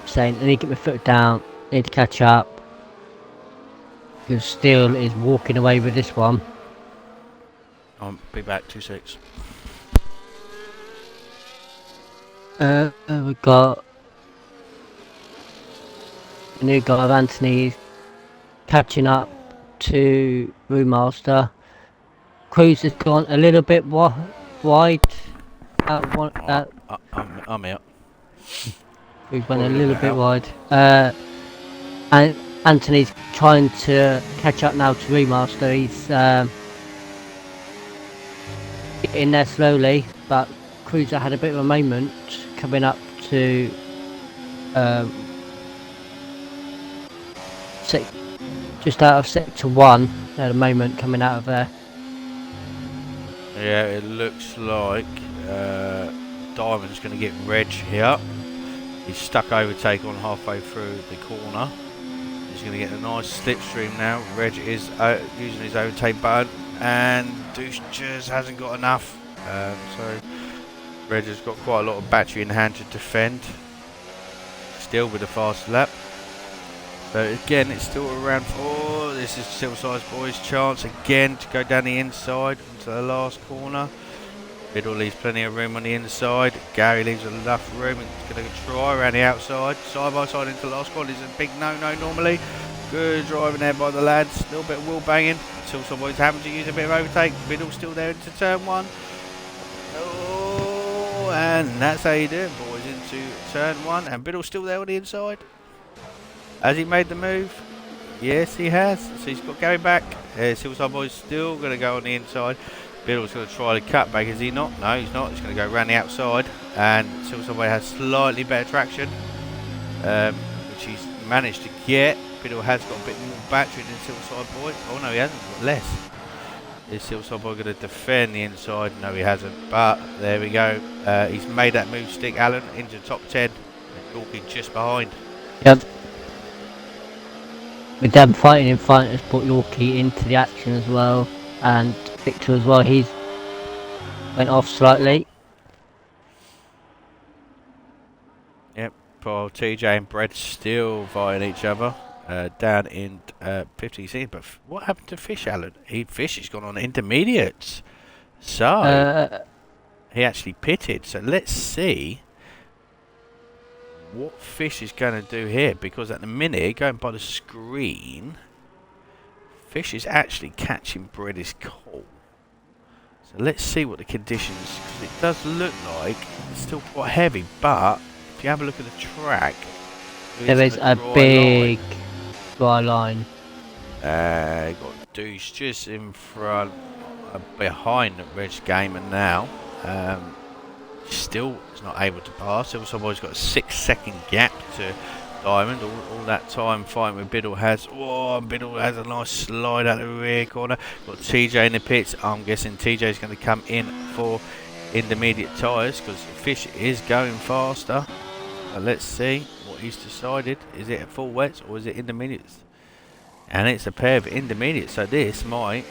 saying, I need to get my foot down, need to catch up. Because Steele is walking away with this one. I'll be back 2-6. We've got a new guy of Anthony catching up to Brewmaster. Cruz has gone a little bit wide. I'm out. Cruz went a little bit wide. And Anthony's trying to catch up now to Remaster. He's getting there slowly, but Cruiser had a bit of a moment coming up to just out of sector 1 at a moment coming out of there. Yeah, it looks like Diamond's going to get Reg here. He's stuck overtake on halfway through the corner. He's going to get a nice slipstream now. Reg is using his overtake button, and Douche just hasn't got enough. So Reg has got quite a lot of battery in hand to defend. Still with a fast lap. So again, it's still around 4. This is Silverside Boy's chance again to go down the inside into the last corner. Biddle leaves plenty of room on the inside. Gary leaves enough room. He's going to try around the outside. Side by side into the last corner is a big no-no normally. Good driving there by the lads. A little bit of wheel banging. Silverside Boys having to use a bit of overtake. Biddle's still there into turn 1. Oh, and that's how you do it, boys, into turn 1. And Biddle's still there on the inside. Has he made the move? Yes, he has. So he's got Gary back. Silverside Boy's still going to go on the inside. Biddle's going to try the cut back, is he not? No, he's not. He's going to go around the outside. And Silverside Boy has slightly better traction, which he's managed to get. Biddle has got a bit more battery than Silverside Boy. Oh, no, he hasn't. Got less. Is Silverside Boy going to defend the inside? No, he hasn't. But there we go. He's made that move stick, Alan, into the top 10. And Yorkie just behind. Yep. With them fighting in front has brought Yorkie into the action as well, and Victor as well. He's went off slightly. Yep, Paul, TJ and Brett still fighting each other down in 50C. But what happened to Fish, Alan? Fish has gone on intermediates. So he actually pitted. So let's see what Fish is going to do here, because at the minute, going by the screen, Fish is actually catching Bread is cool. So let's see what the conditions, because it does look like it's still quite heavy, but if you have a look at the track, There is a big dry line. Got Deuce just in front, behind Reg Gamer now. Still is not able to pass. Silverboy's got a 6-second gap to Diamond. All that time fighting with Biddle has. Oh, Biddle has a nice slide out the rear corner. Got TJ in the pits. I'm guessing TJ is going to come in for intermediate tyres because Fish is going faster. Let's see what he's decided. Is it full wets or is it intermediates? And it's a pair of intermediates. So this might.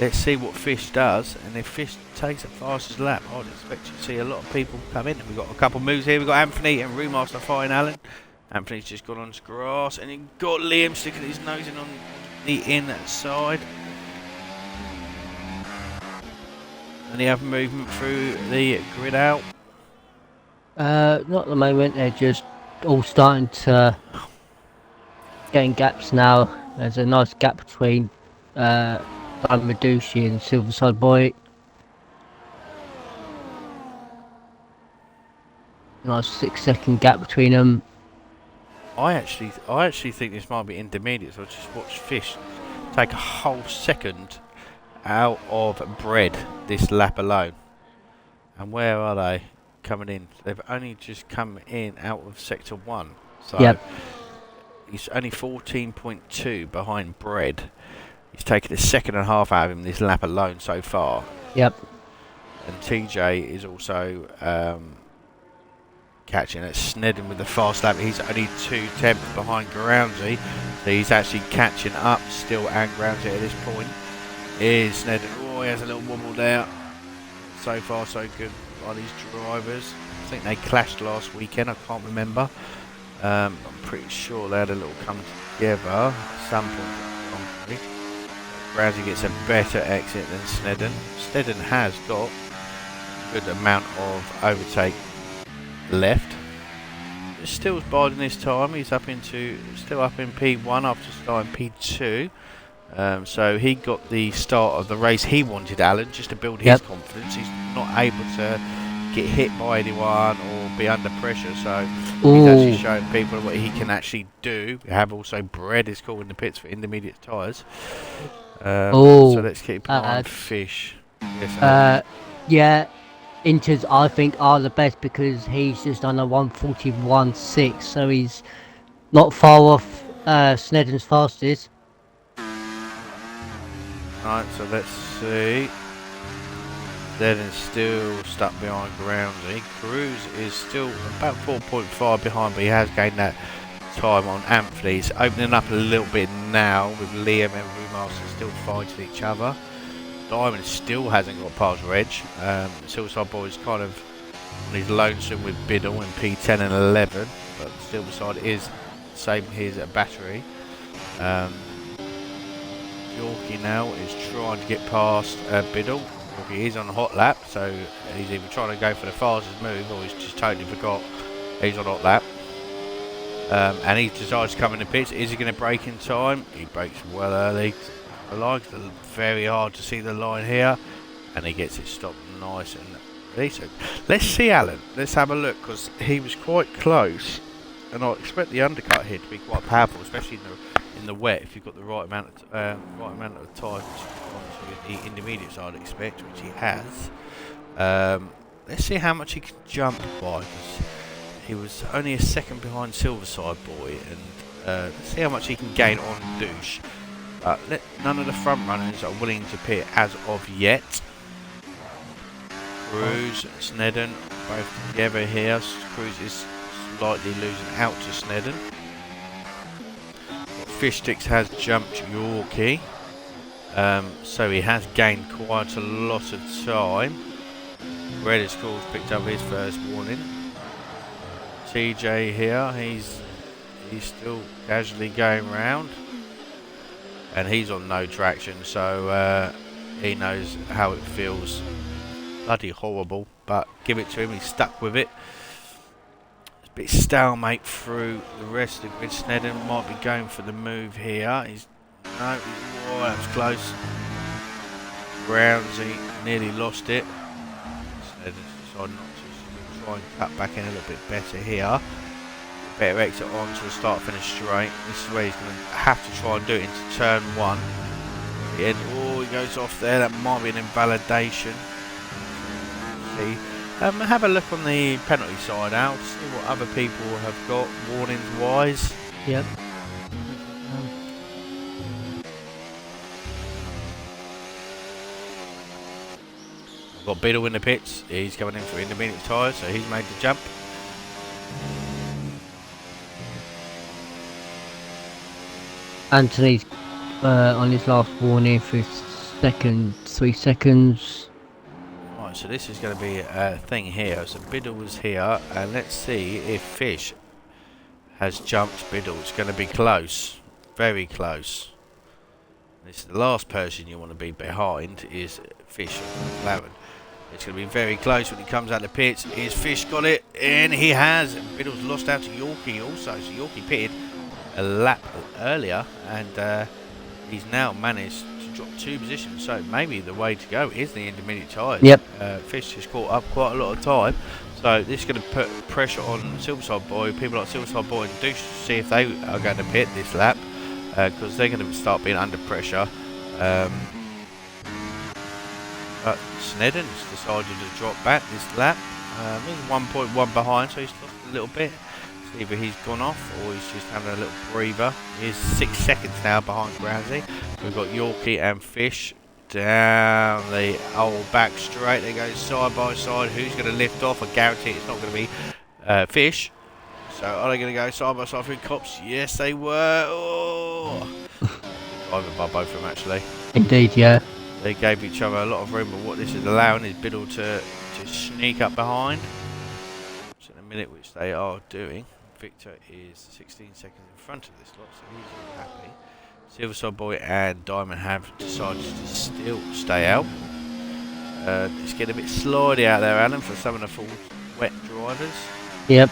Let's see what Fish does, and if Fish takes the fastest lap, I'd expect to see a lot of people come in. We've got a couple of moves here. We've got Anthony and Remaster fighting Alan. Anthony's just gone onto grass, and you've got Liam sticking his nose in on the inside. And you have movement through the grid out. Not at the moment. They're just all starting to getting gaps now. There's a nice gap between Medusi and Silverside Boy. Nice 6-second gap between them. I actually think this might be intermediate. So I just watched Fish take a whole second out of Bread this lap alone. And where are they coming in? They've only just come in out of sector 1. So yep. He's only 14.2 behind Bread. He's taken a second and a half out of him this lap alone so far. Yep. And TJ is also catching it. Snedden with the fast lap. He's only 2/10 behind Groundsy. So he's actually catching up still, and Groundsy at this point is Snedden. Oh, he has a little wobble there. So far so good by these drivers. I think they clashed last weekend. I can't remember. I'm pretty sure they had a little come together at some point. Groundsy gets a better exit than Snedden. Snedden has got a good amount of overtake left. Still biding this time. He's still up in P1 after starting P2. So he got the start of the race he wanted, Alan, just to build his confidence. He's not able to get hit by anyone or be under pressure, so he's actually showing people what he can actually do. We have also Bread is called in the pits for intermediate tyres. So let's keep an eye on Fish. Yes, yeah, Inters I think are the best because he's just on a 141.6, so he's not far off Snedden's fastest. Right, so let's see. Snedden's still stuck behind Groundsy. Cruz is still about 4.5 behind, but he has gained that time on Anthony. He's opening up a little bit now with Liam and Remaster still fighting each other. Diamond still hasn't got past Reg. Silverside Boy is kind of on his lonesome with Biddle in P10 and 11, but still beside is saving his battery. Yorkie now is trying to get past Biddle. Yorkie is on a hot lap, so he's either trying to go for the fastest move or he's just totally forgot he's on hot lap. And he decides to come in the pits. Is he going to break in time? He breaks well early. I like it very hard to see the line here, and he gets it stopped nice and decent. Let's see Alan. Let's have a look because he was quite close, and I expect the undercut here to be quite powerful, especially in the wet. If you've got the right amount of time onto the intermediate side, I'd expect, which he has. Let's see how much he can jump by. He was only a second behind Silverside Boy, and let's see how much he can gain on Douche. None of the front runners are willing to pit as of yet. Cruz, Snedden, both together here. Cruz is slightly losing out to Snedden. Fish Sticks has jumped Yorkie, so he has gained quite a lot of time. Red is called, picked up his first warning. TJ here, he's still casually going round, and he's on no traction, so he knows how it feels. Bloody horrible, but give it to him, he's stuck with it. bit stalemate through the rest of the grid. Snedden might be going for the move here. No, oh, that was close. Brownsy nearly lost it. Snedden's decided not to, so we'll try and cut back in a little bit better here. Better exit onto the start-finish straight. This is where he's going to have to try and do it into turn 1. Oh, he goes off there. That might be an invalidation. See. Have a look on the penalty side, Al. See what other people have got warnings-wise. Yep. We've got Biddle in the pits. He's coming in for intermediate tyres, so he's made the jump. Anthony's on his last warning for 3 seconds. Right, so this is going to be a thing here. So Biddle was here, and let's see if Fish has jumped Biddle. It's going to be close, very close. This is the last person you want to be behind is Fish or Lavin. It's going to be very close when he comes out of the pits. Is Fish got it? And he has. Biddle's lost out to Yorkie also. So Yorkie pitted a lap earlier, and he's now managed to drop 2 positions. So maybe the way to go is the intermediate tyres. Yep. Fish has caught up quite a lot of time. So this is going to put pressure on Silverside Boy. People like Silverside Boy and Douche to see if they are going to pit this lap, because they're going to start being under pressure. But Snedden's decided to drop back this lap. He's 1.1 behind, so he's lost a little bit. So either he's gone off or he's just having a little breather. He's 6 seconds now behind Groundsy. We've got Yorkie and Fish down the old back straight. They go side by side. Who's going to lift off? I guarantee it's not going to be Fish. So are they going to go side by side through cops? Yes, they were. Oh. Driving by both of them, actually. Indeed, yeah. They gave each other a lot of room, but what this is allowing is Biddle to sneak up behind. So in a minute, which they are doing, Victor is 16 seconds in front of this lot, so he's all happy. Silverside Boy and Diamond have decided to still stay out. It's getting a bit slidey out there, Alan, for some of the full wet drivers. Yep.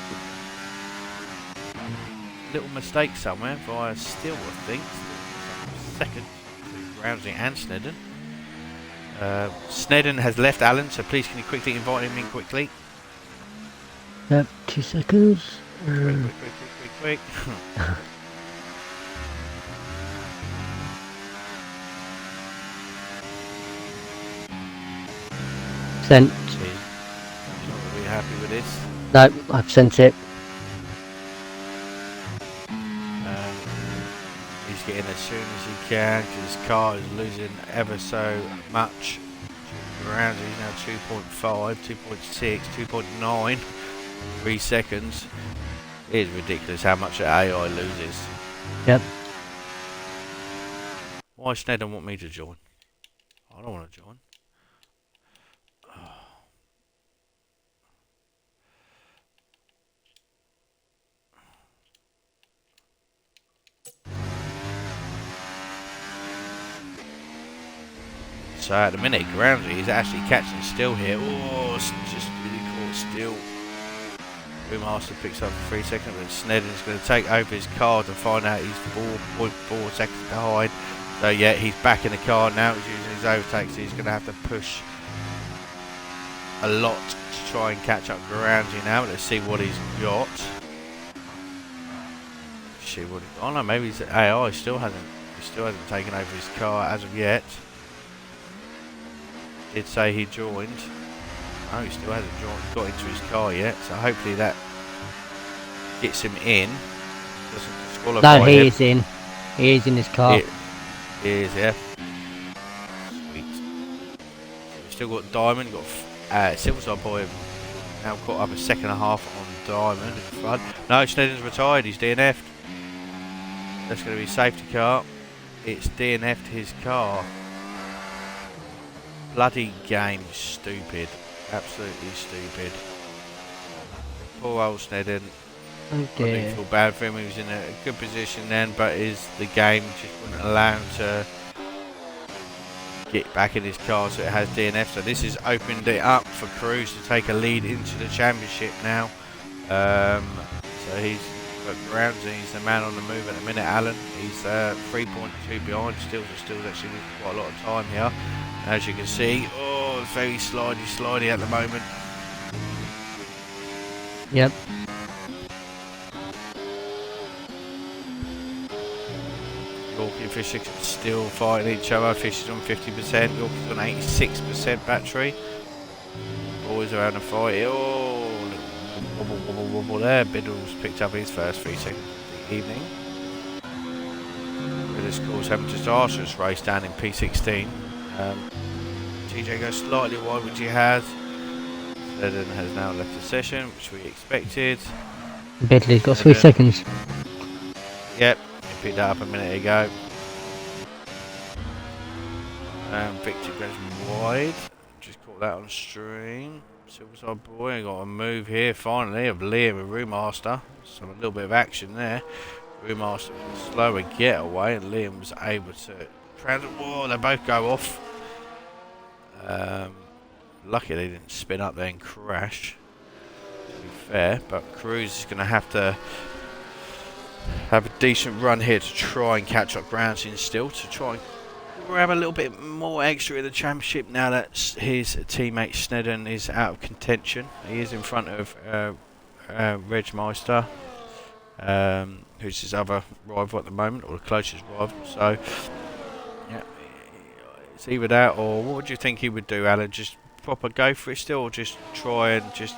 Little mistake somewhere via Still, I think. Second, Rousey and Snedden. Snedden has left Alan, so please can you quickly invite him in quickly? Yep, 2 seconds. Quick. Sent. He's not really happy with this. No, I've sent it. He's getting as soon as he can because his car is losing ever so much. Around he's now 2.5, 2.6, 2.9, 3 seconds. It is ridiculous how much the AI loses. Yep. Why Snedden want me to join? I don't want to join. So at the minute, Groundsy is actually catching Still here. Oh, it's just really caught Still. Brewmaster picks up 3 seconds, but Snedden's going to take over his car to find out he's 4.4 seconds behind. So yeah, he's back in the car now. He's using his overtake, so he's going to have to push a lot to try and catch up Groundsy now. Let's see what he's got. Oh no, maybe his AI still hasn't taken over his car as of yet. Did say he joined. No, he still hasn't got into his car yet, so hopefully that gets him in. Doesn't disqualify No, he him. is in. He is in his car. He is, yeah. Sweet. We've still got Diamond, got Silverside Boy now caught up a second and a half on Diamond in front. No, Snedden's retired, he's DNF'd. That's going to be safety car. It's DNF'd his car. Bloody game, stupid. Absolutely stupid. Poor old Snedden. Oh I do dear. feel bad for him. He was in a good position then, but the game just wouldn't allow him to get back in his car, so it has DNF. So this has opened it up for Cruz to take a lead into the championship now. So he's got Groundsy, he's the man on the move at the minute, Alan. He's 3.2 behind, still actually quite a lot of time here. As you can see, it's very slidey at the moment. Yep. Yorkie and Fisher still fighting each other. Fisher's on 50%, Yorkie's on 86% battery. Boys are having a fight. Wobble there. Biddle's picked up his first 3 seconds of the evening. This course having disastrous race down in P16. TJ goes slightly wide, which he has. Snedden has now left the session, which we expected. Bedley's got 3 seconds. Yep, he picked that up a minute ago. Victor goes wide. Just caught that on stream. Silverside boy, got a move here finally of Liam with Brewmaster. So a little bit of action there. Brewmaster was a slower getaway and Liam was able to whoa, they both go off. Lucky they didn't spin up there and crash, to be fair, but Cruz is going to have a decent run here to try and catch up Groundsy still, to try and grab a little bit more extra in the championship now that his teammate Snedden is out of contention. He is in front of Reg Meister, who's his other rival at the moment, or the closest rival. So, yeah, it's either that or what would you think he would do, Alan? Just proper go for it still, or just try and just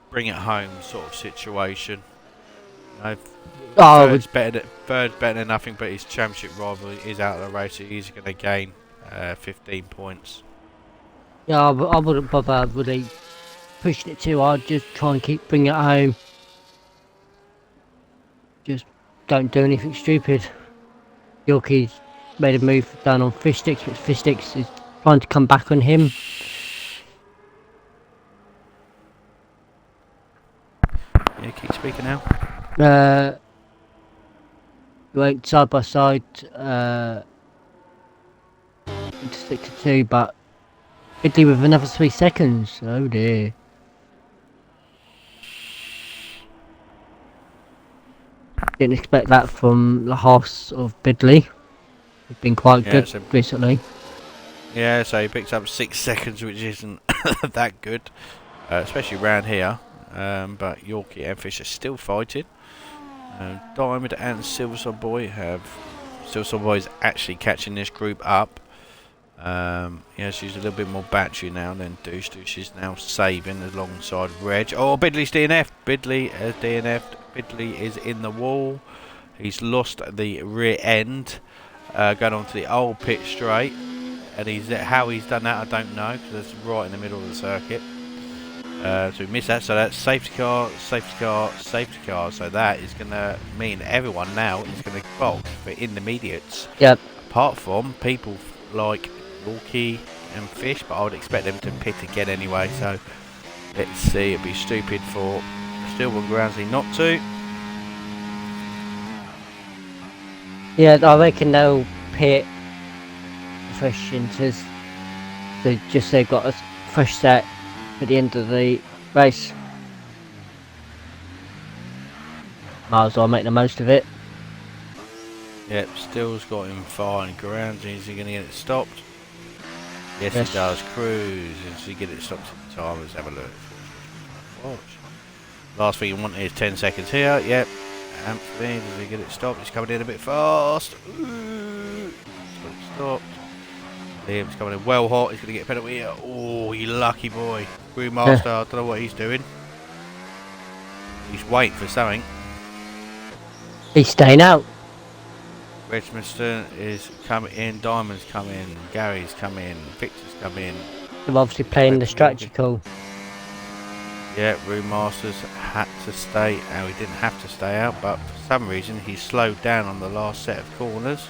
bring it home sort of situation? Bird's better than nothing, but his championship rival is out of the race. He's going to gain 15 points. Yeah, I wouldn't bother really pushing it too hard. Just try and bring it home. Just don't do anything stupid. Yorkie's made a move down on Fish Sticks, but Fish Sticks is trying to come back on him. Yeah, keep speaking now. Went side by side into 62, but Italy with another 3 seconds. Oh dear. Didn't expect that from the halves of Bidley. He's been quite good recently. Yeah, so he picked up 6 seconds, which isn't that good, especially round here. But Yorkie and Fish are still fighting. Diamond and Silverside Boy Silverside Boy is actually catching this group up. She's a little bit more battery now than Douche. Douche is now saving alongside Reg. Oh, Bidley's DNF. Bidley has DNF'd. Bidley is in the wall. He's lost the rear end. Going on to the old pit straight. And how he's done that, I don't know, because it's right in the middle of the circuit. So we missed that. So that's safety car, safety car, safety car. So that is going to mean everyone now is going to box for intermediates. Yep. Apart from people like Yorkie and Fish, but I would expect them to pit again anyway. So let's see. It'd be stupid for Stillborn Groundsy not to. Yeah, I reckon they'll pit fresh into. They've got a fresh set at the end of the race. Might as well make the most of it. Yep, Still's got him fine. Groundsy, is he going to get it stopped? Yes, he does. Cruz, is he get it stopped in time? Let's have a look. Watch. Last thing you want is 10 seconds here. Yep. Anthony, does he get it stopped? He's coming in a bit fast. Ooh. Got it stopped. Liam's coming in well hot. He's going to get a penalty here. Oh, you lucky boy. Brewmaster, I don't know what he's doing. He's waiting for something. He's staying out. Redmondson is coming in. Diamond's coming in. Gary's coming in. Victor's coming in. They're obviously playing the strategical. Yeah, Brewmaster's had to stay out. He didn't have to stay out, but for some reason he slowed down on the last set of corners.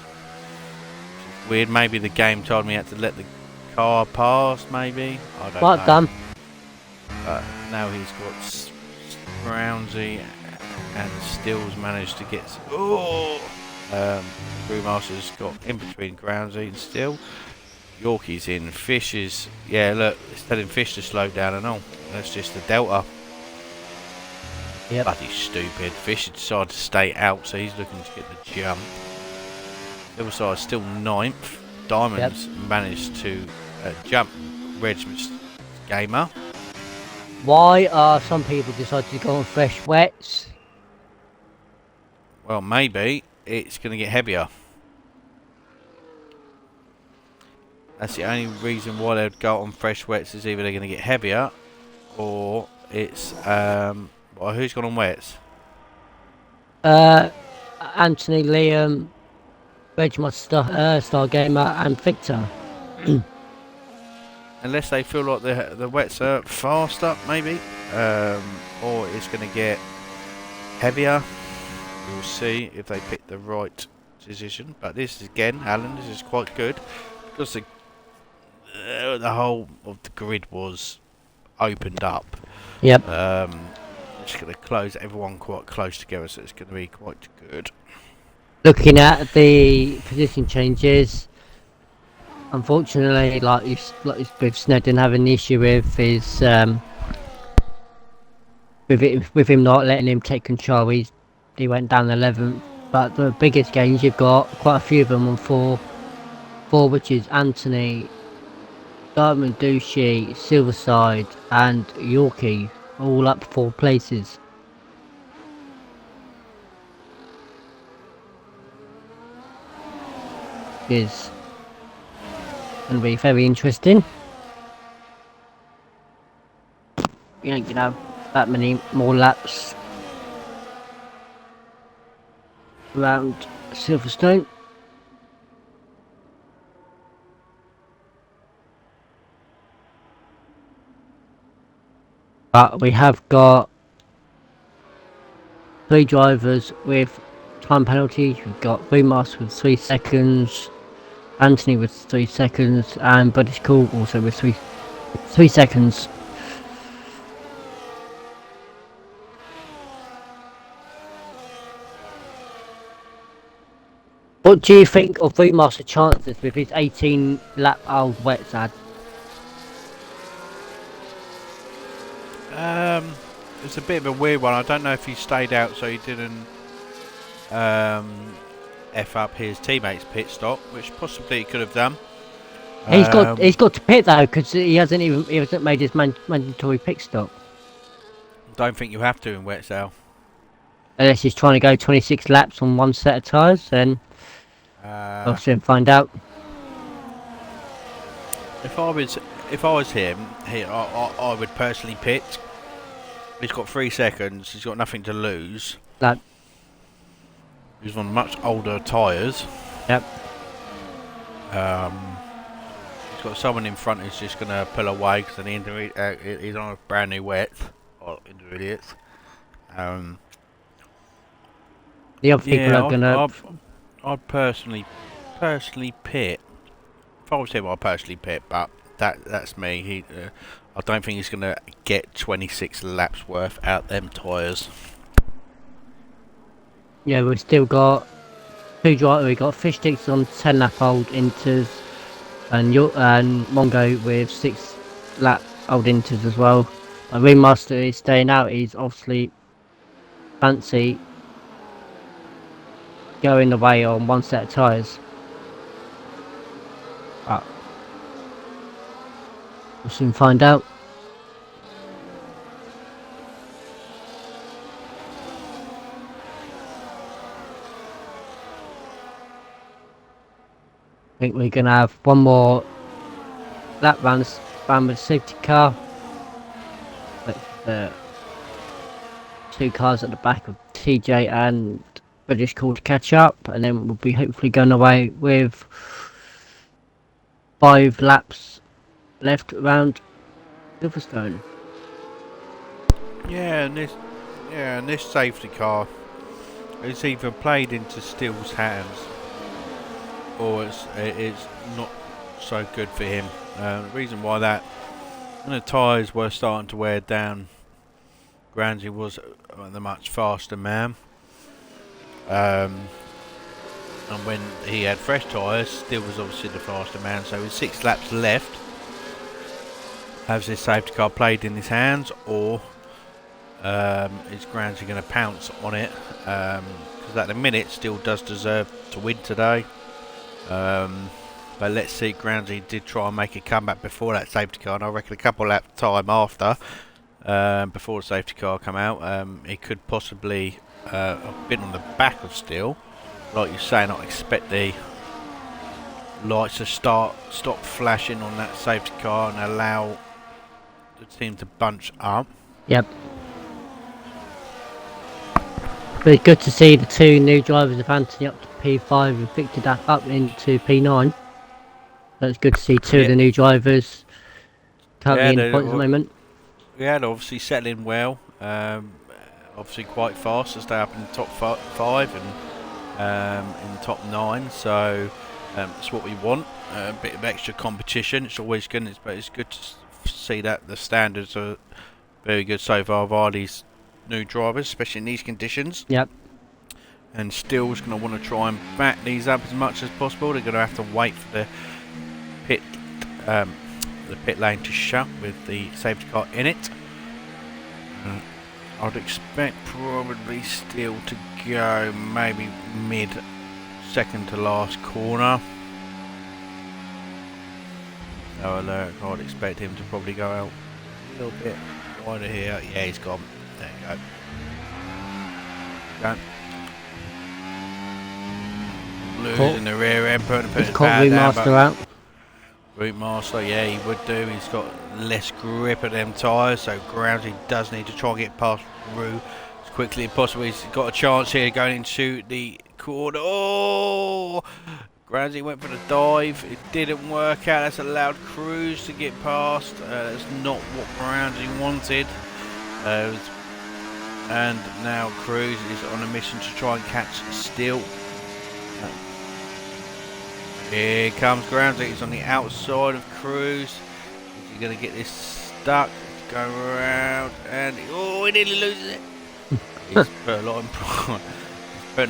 Weird. Maybe the game told me he had to let the car pass. Maybe I don't know. Done. But now he's got Groundsy and Stills managed to get. Brewmaster's got in between Groundsy and Still. Yorkie's in. Fish is. Yeah, look, it's telling Fish to slow down and all. That's just the delta. Yep. Bloody stupid. Fisher decided to stay out, so he's looking to get the jump. Silverside's still ninth. Diamonds managed to jump Regiment Gamer. Why are some people decided to go on fresh wets? Well, maybe it's going to get heavier. That's the only reason why they'd go on fresh wets, is either they're going to get heavier, or it's well, who's gone on wets? Anthony, Liam, Regiment Star Gamer, and Victor. Unless they feel like the wets are faster, maybe, or it's going to get heavier. We'll see if they pick the right decision. But this is, again, Alan, this is quite good, because the whole of the grid was opened up. Yep. It's going to close everyone quite close together, so it's going to be quite good. Looking at the position changes, unfortunately, like with Snedden having the issue with his with him not letting him take control, he went down 11th. But the biggest gains, you've got quite a few of them on four, which is Anthony, Diamond, Douchey, Silverside, and Yorkie, all up 4 places. Is going to be very interesting. You ain't gonna have that many more laps around Silverstone. But we have got 3 drivers with time penalties. We've got Remaster with 3 seconds, Anthony with 3 seconds, and British Cool also with 3 seconds. What do you think of Remaster chances with his 18 lap old wets ad? It's a bit of a weird one. I don't know if he stayed out so he didn't F up his teammates' pit stop, which possibly he could have done. He's got to pit though, because he hasn't made his mandatory pit stop. Don't think you have to in wet sale. Unless he's trying to go 26 laps on 1 set of tyres, then I'll soon find out. If I was him, I would personally pit. He's got 3 seconds. He's got nothing to lose. That. He's on much older tyres. Yep. He's got someone in front who's just going to pull away because he's on a brand new wet. Or intermediates. The other people are going to... I'd personally pit. If I was him, I'd personally pit, but that's me. I don't think he's going to get 26 laps worth out them tyres. Yeah, we've still got 2 drivers. We've got Fish Sticks on 10 lap old inters, and Mongo with 6 lap old inters as well. And Ringmaster is staying out. He's obviously fancy going away on 1 set of tyres. But we'll soon find out. I think we're going to have one more lap round with safety car. With 2 cars at the back of TJ and British Call to catch up, and then we'll be hopefully going away with 5 laps left around Silverstone. Yeah, and this safety car is either played into Steele's hands or it's not so good for him. The reason why that, when the tyres were starting to wear down, Granzi was the much faster man. And when he had fresh tyres, Steele was obviously the faster man. So with 6 laps left, has this safety car played in his hands, or is Groundsy going to pounce on it? Because at the minute, still does deserve to win today. But let's see, Groundsy did try and make a comeback before that safety car, and I reckon a couple lap time after, before the safety car come out, he could possibly have been on the back of Steel. Like you're saying, I expect the lights to stop flashing on that safety car and allow the team to bunch up. Yep. But good to see the two new drivers of Anthony up to P5 and Victor Daff up into P9. So it's good to see two of the new drivers currently in the points at the moment. Yeah, they're obviously settling well. Obviously quite fast to stay up in the top 5 and in the top 9. So that's what we want. A bit of extra competition. It's always good, but it's good to see that the standards are very good so far by these new drivers, especially in these conditions. Yep. And Steele's going to want to try and back these up as much as possible. They're going to have to wait for the pit lane to shut with the safety car in it. I'd expect probably Steele to go maybe mid second to last corner. No alert, I'd expect him to probably go out a little bit wider here. Yeah, he's gone. There you go. Done. Blues in the rear end, putting his power down. Remaster out. Remaster, yeah, he would do. He's got less grip of them tyres, so Groundsy does need to try and get past Rue as quickly as possible. He's got a chance here going into the corner. Oh! Groundsy went for the dive. It didn't work out. That's allowed Cruz to get past. That's not what Groundsy wanted. And now Cruz is on a mission to try and catch Steele. Here comes Groundsy. He's on the outside of Cruz. Is he going to get this stuck? Let's go around and he nearly loses it. He's putting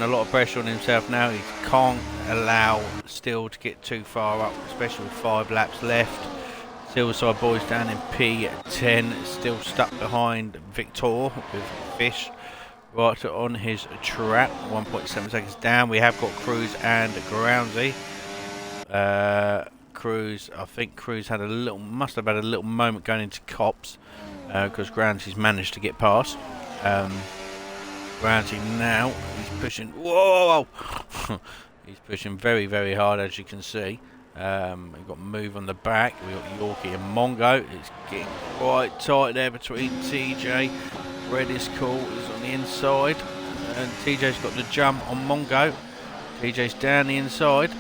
a lot of pressure on himself now. He can't allow Steele to get too far up, especially with 5 laps left. Silverside Boys down in P10, still stuck behind Victor with Fish right on his trap. 1.7 seconds down. We have got Cruz and Groundsy. Cruz, I think Cruz must have had a little moment going into Cops because Groundsy's managed to get past. Groundsy now, he's pushing, whoa! He's pushing very, very hard, as you can see. We've got Move on the back, we've got Yorkie and Mongo. It's getting quite tight there between TJ. Red is cool, is on the inside, and TJ's got the jump on Mongo. TJ's down the inside.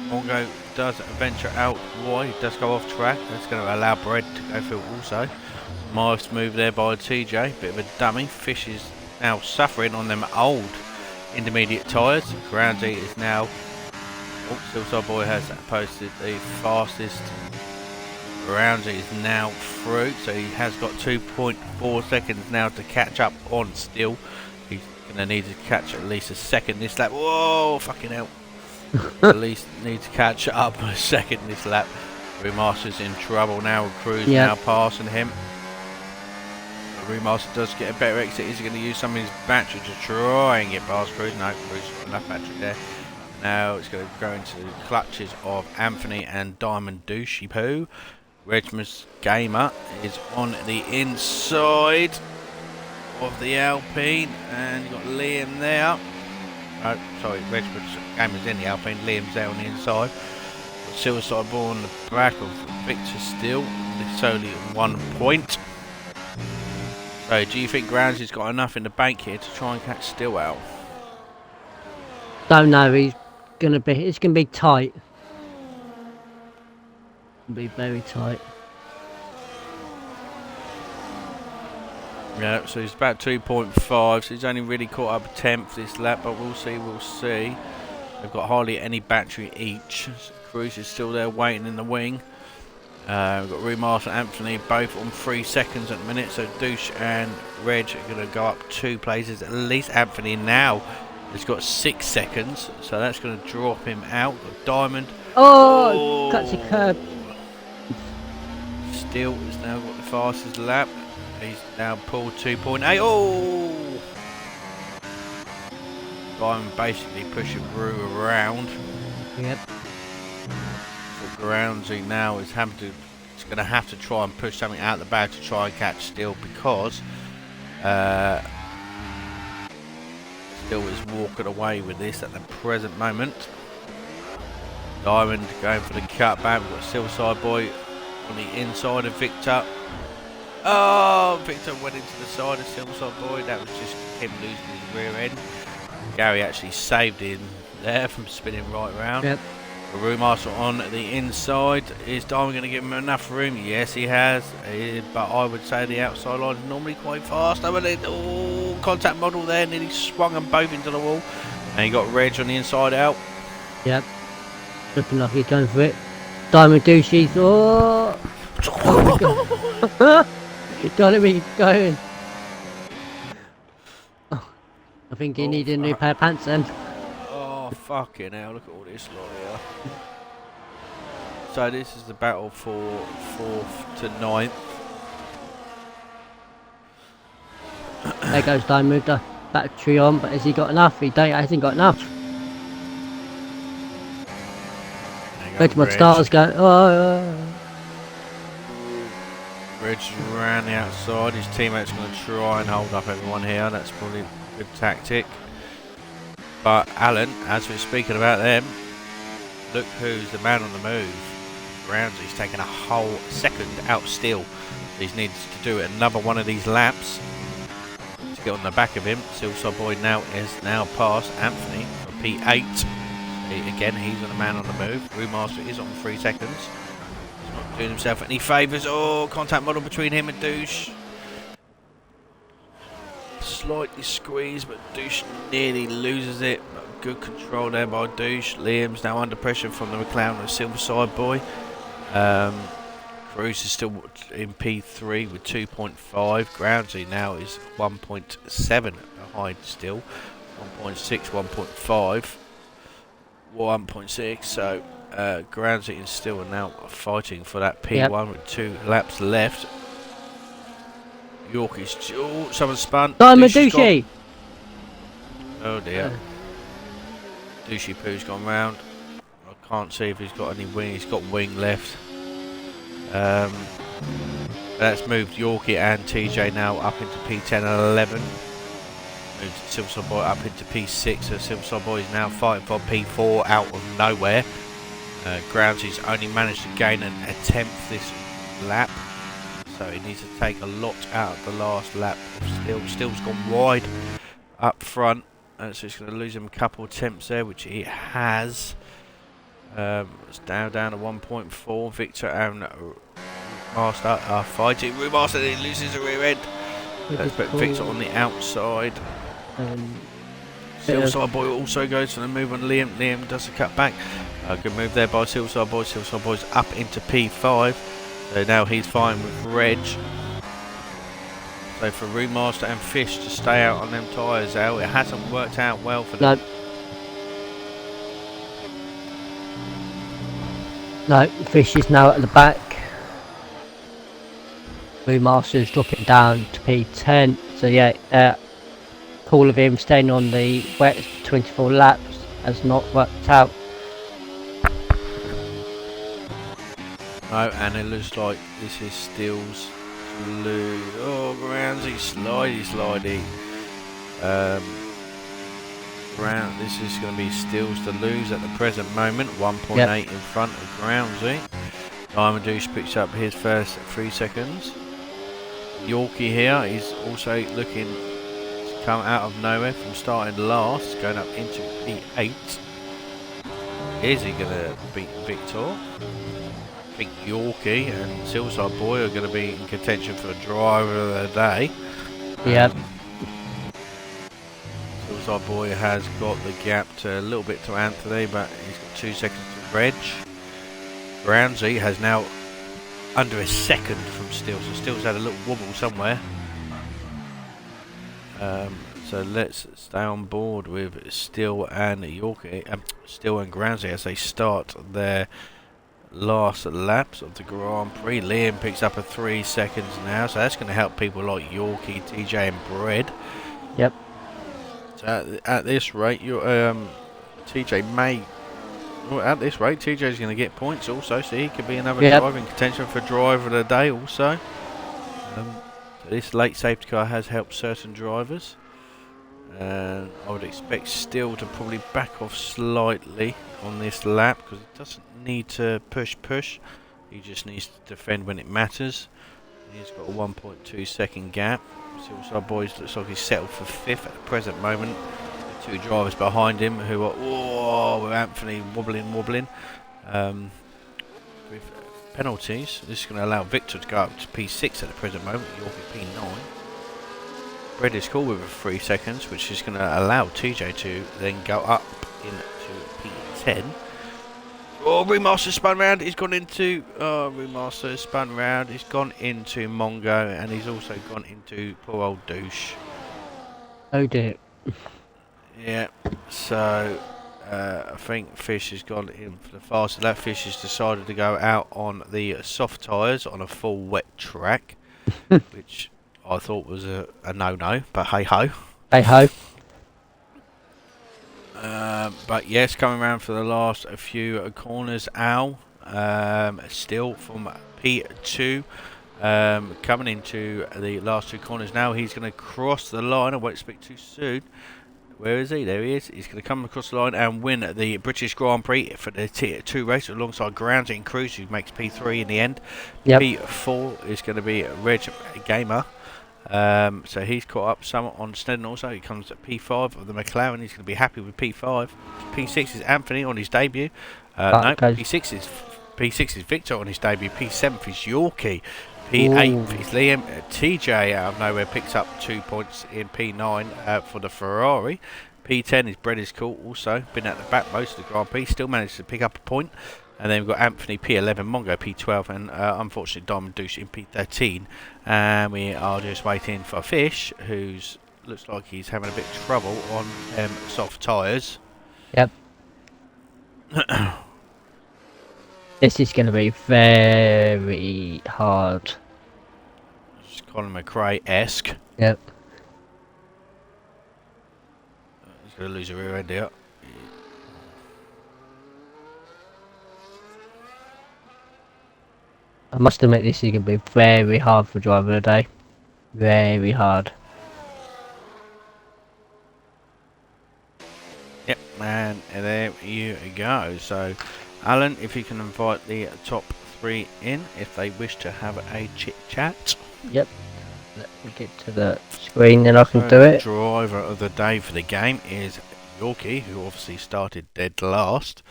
Mongo does venture out wide, he does go off track. That's going to allow Bread to go through also. Nice move there by TJ, bit of a dummy. Fish is now suffering on them old intermediate tyres. Groundsy is now, Silverside Boy has posted the fastest. Groundsy is now through, so he has got 2.4 seconds now to catch up on Steele. He's going to need to catch at least a second this lap. Whoa, fucking hell. At least need to catch up a second this lap. Remaster's in trouble now. Cruz now passing him. Remaster does get a better exit. Is he going to use some of his battery to try and get past Cruz? No, Cruz got enough battery there. Now it's going to go into the clutches of Anthony and Diamond Douchey Poo. Regmus Gamer is on the inside of the Alpine, and you've got Liam there. Oh, sorry, Regmus Gamer's in the Alpine, Liam's there on the inside. Silverside Ball on the back of Victor Steele. It's only 1 point. So, do you think Groundsy's got enough in the bank here to try and catch Steele out? Don't know. It's gonna be tight. It'll be very tight. Yeah, so he's about 2.5. So he's only really caught up a tenth this lap, but we'll see. They've got hardly any battery each. So Cruz is still there waiting in the wing. We've got Remaster and Anthony both on 3 seconds at the minute, so Douche and Reg are going to go up 2 places. At least Anthony now has got 6 seconds, so that's going to drop him out. Got Diamond. Oh, cuts a curb. Still has now got the fastest lap. He's now pulled 2.8. Oh! I'm basically pushing Rue around. Yep. For Groundsy now is going to have to try and push something out the back to try and catch Still, because Still is walking away with this at the present moment. Diamond going for the cutback. We've got Silside Boy on the inside of Victor. Oh, Victor went into the side of Silside Boy. That was just him losing his rear end. Gary actually saved him there from spinning right round. Yep. Brewmaster on the inside. Is Diamond going to give him enough room? Yes, he has. But I would say the outside line is normally quite fast. Oh, contact model there. Nearly swung them both into the wall. And he got Reg on the inside out. Yep. Looking like he's going for it. Diamond douches. Oh! Diamond going. Oh, I think he needed a new pair of pants then. Oh, fucking hell. Look at all this lot here. So this is the battle for 4th to 9th. There goes Diamond with the battery on, but has he got enough? He hasn't got enough. Look at my stars going. Oh. Reg's around the outside. His teammate's going to try and hold up everyone here. That's probably a good tactic. But Alan, as we're speaking about them, look who's the man on the move. Roundsy's taken a whole second out still. He needs to do another one of these laps to get on the back of him. Silside Boy now is past Anthony for P8. Again, he's the man on the move. Brewmaster is on 3 seconds. He's not doing himself any favours. Oh, contact model between him and Douche. Slightly squeezed, but Douche nearly loses it. But good control there by Douche. Liam's now under pressure from the McLaren and Silverside Boy. Cruz is still in P3 with 2.5. Groundsy now is 1.7 behind still. 1.6, 1.5. 1.6, so Groundsy and Still are now fighting for that P1 with 2 laps left. York is... Oh, someone spun. Diamond douchey! Oh dear. Douchey Poo's gone round. I can't see if he's got any wing. He's got wing left. That's moved Yorkie and TJ now up into P10 and 11. Moved Silverside Boy up into P6, so Silverside Boy is now fighting for P4 out of nowhere. Groundsy's only managed to gain a 10th this lap, so he needs to take a lot out of the last lap. Still's gone wide up front, and so he's going to lose him a couple of attempts there, which he has. It's down to 1.4. Victor and Master are fighting. Master loses the rear end. Let's put Victor on the outside. Silverside Boy also goes for the move on Liam. Liam does a cut back. Good move there by Silverside Boy. Silverside Boy's up into P5. So now he's fine with Reg. So for Remaster and Fish to stay out on them tyres out, it hasn't worked out well for them. No, Fish is now at the back. Remaster is dropping down to P10. So yeah, call of him staying on the wet 24 laps has not worked out. No, and it looks like this is Stills to lose. Oh, Groundsy, slidey. This is going to be Stills to lose at the present moment. 1.8 in front of Groundsy. Diamond Douche picks up his first 3 seconds. Yorkie here is also looking to come out of nowhere from starting last, going up into P8. Is he going to beat Victor? I think Yorkie and Silverside Boy are going to be in contention for the driver of the day. Yep. Silverside Boy has got the gap to a little bit to Anthony, but he's got 2 seconds to Reg. Groundsy has now under a second from Still, so Still's had a little wobble somewhere. So let's stay on board with Still and Yorkie, Still and Groundsy as they start their last laps of the Grand Prix. Liam picks up a 3 seconds now, so that's going to help people like Yorkie, TJ, and Bread. Yep. So at this rate, TJ may. Well, at this rate, TJ's going to get points also, so he could be another driver in contention for driver of the day also. So this late safety car has helped certain drivers. I would expect Steele to probably back off slightly on this lap because he doesn't need to push. He just needs to defend when it matters. He's got a 1.2 second gap. Silver Boys looks like he's settled for 5th at the present moment. Two drivers behind him who are with Anthony wobbling. With penalties, this is going to allow Victor to go up to P6 at the present moment. Yorkie P9. Bread is cool with 3 seconds, which is going to allow TJ to then go up into P10. Oh, Remaster spun round. He's gone into Remaster spun round. He's gone into Mongo, and he's also gone into poor old Douche. Oh dear. Yeah. So I think Fish has gone in for the fastest lap. Fish has decided to go out on the soft tyres on a full wet track, which I thought was a no-no, but hey-ho. Hey-ho. But yes, coming around for the last few corners, Al, still from P2, coming into the last 2 corners now. He's going to cross the line. I won't speak too soon. Where is he? There he is. He's going to come across the line and win the British Grand Prix for the Tier 2 race alongside Groundsy and Cruz, who makes P3 in the end. Yep. P4 is going to be Reg Gamer. So he's caught up some on Snedden also. He comes at P5 of the McLaren. He's going to be happy with P5. P6 is Anthony on his debut. No, P6 is Victor on his debut. P7 is Yorkie. P8 is Liam. TJ out of nowhere picks up 2 points in P9 for the Ferrari. P10 is Bread is cool also. Been at the back most of the Grand Prix. Still managed to pick up a point. And then we've got Anthony P11, Mongo P12, and unfortunately Diamond Douche in P13. And we are just waiting for Fish, who's looks like he's having a bit of trouble on soft tyres. Yep. This is going to be very hard. It's Colin McRae-esque. Yep. He's going to lose a rear end here. I must admit this is going to be very hard for driver of the day. Very hard. Yep, and there you go. So, Alan, if you can invite the top 3 in if they wish to have a chit-chat. Yep. Let me get to the screen, then I can do it. Driver of the day for the game is Yorkie, who obviously started dead last.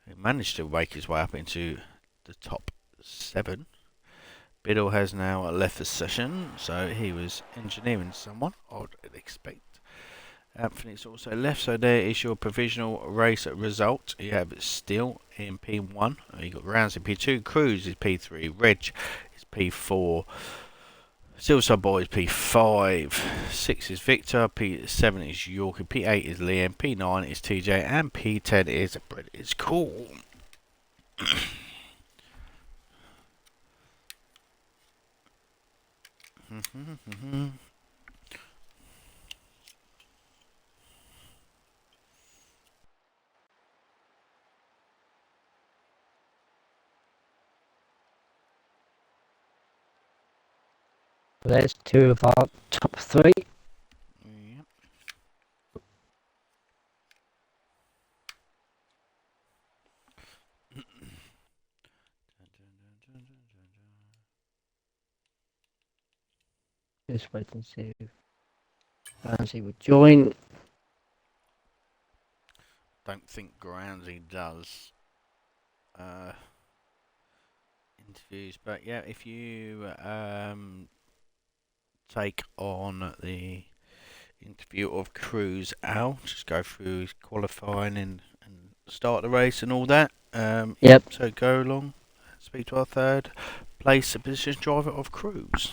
He managed to wake his way up into the top 7. Biddle has now left the session, so he was engineering someone, I would expect. Anthony's also left, so there is your provisional race result. You have Steele in P1, you got Rounds in P2, Cruz is P3, Reg is P4, Silver Boys P5, 6 is Victor, P7 is Yorkie, P8 is Liam, P9 is TJ, and P10 is Brett. It's cool. There's 2 of our top 3. Yep. Just wait and see if Groundsy would join. Don't think Groundsy does interviews, but yeah, if you take on the interview of Cruz Al, just go through his qualifying and start the race and all that. Yep. So go along, speak to our third place position driver of Cruz.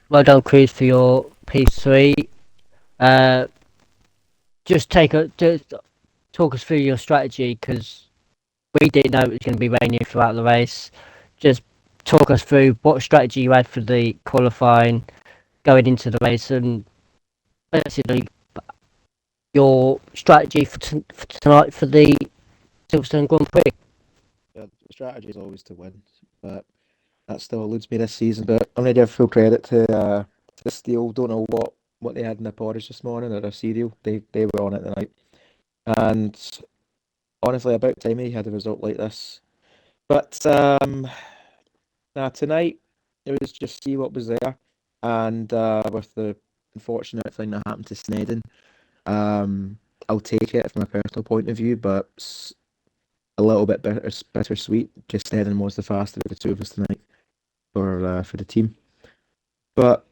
Well done, Cruz, for your P3. Just talk us through your strategy, because we didn't know it was going to be raining throughout the race. Just talk us through what strategy you had for the qualifying going into the race, and basically your strategy for tonight for the Silverstone Grand Prix. Yeah, the strategy is always to win, but that still eludes me this season. But I'm gonna give full credit to the Steel. Don't know what they had in their porridge this morning or their cereal. They were on it tonight, and honestly, about time he had a result like this. But tonight it was just see what was there, and with the unfortunate thing that happened to Snedden, um, I'll take it from a personal point of view, but a little bit bittersweet. Just Snedden was the faster of the two of us tonight for the team, but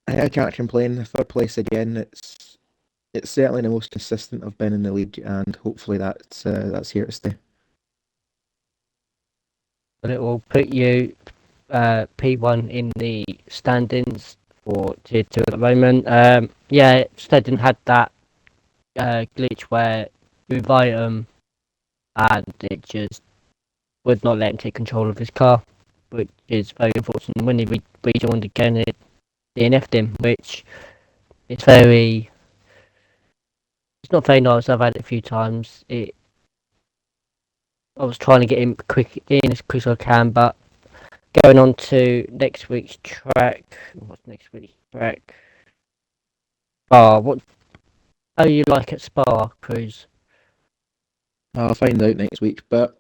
I can't complain. The third place again. It's certainly the most consistent I've been in the league, and hopefully that's here to stay. But it will put you P1 in the standings for Tier 2 at the moment. Yeah, Stedden had that glitch where you invite him and it just would not let him take control of his car, which is very unfortunate. When he rejoined again, it DNF'd him, which is very. It's not very nice. I've had it a few times. I was trying to get him quick in as quick as I can, but going on to next week's track. What's next week's track? Spa. What are you like at Spa, Cruz? I'll find out next week. But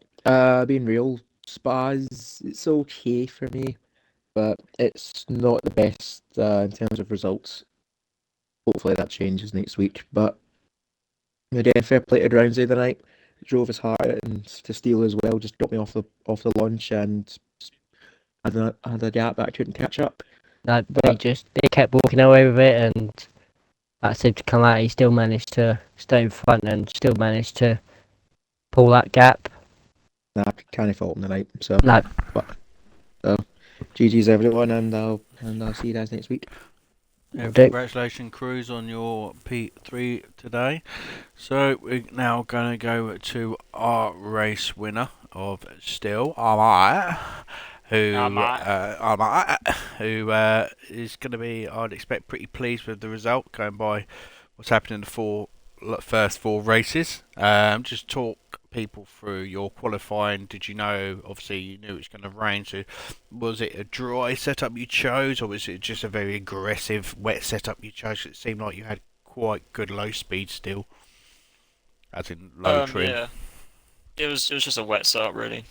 being real, Spas it's okay for me, but it's not the best in terms of results. Hopefully that changes next week. But again, fair play to Drownsy tonight. Drove his heart out and to Steele as well. Just dropped me off the launch and had a gap that I couldn't catch up. No, But they kept walking away with it, and that seemed to come out. He still managed to stay in front and still managed to pull that gap. nah, I can't fault him tonight. So, No, but GG's everyone, and I'll see you guys next week. Yeah, will do. congratulations, Cruz, on your P3 today. So we're now going to go to our race winner of still, Armai, who is going to be, I'd expect, pretty pleased with the result, going by what's happened in the first four races. Just talk people through your qualifying. Did you know? Obviously, you knew it was going to rain. So, was it a dry setup you chose, or was it just a very aggressive wet setup you chose? It seemed like you had quite good low speed still, as in low trim. Yeah, it was just a wet start really.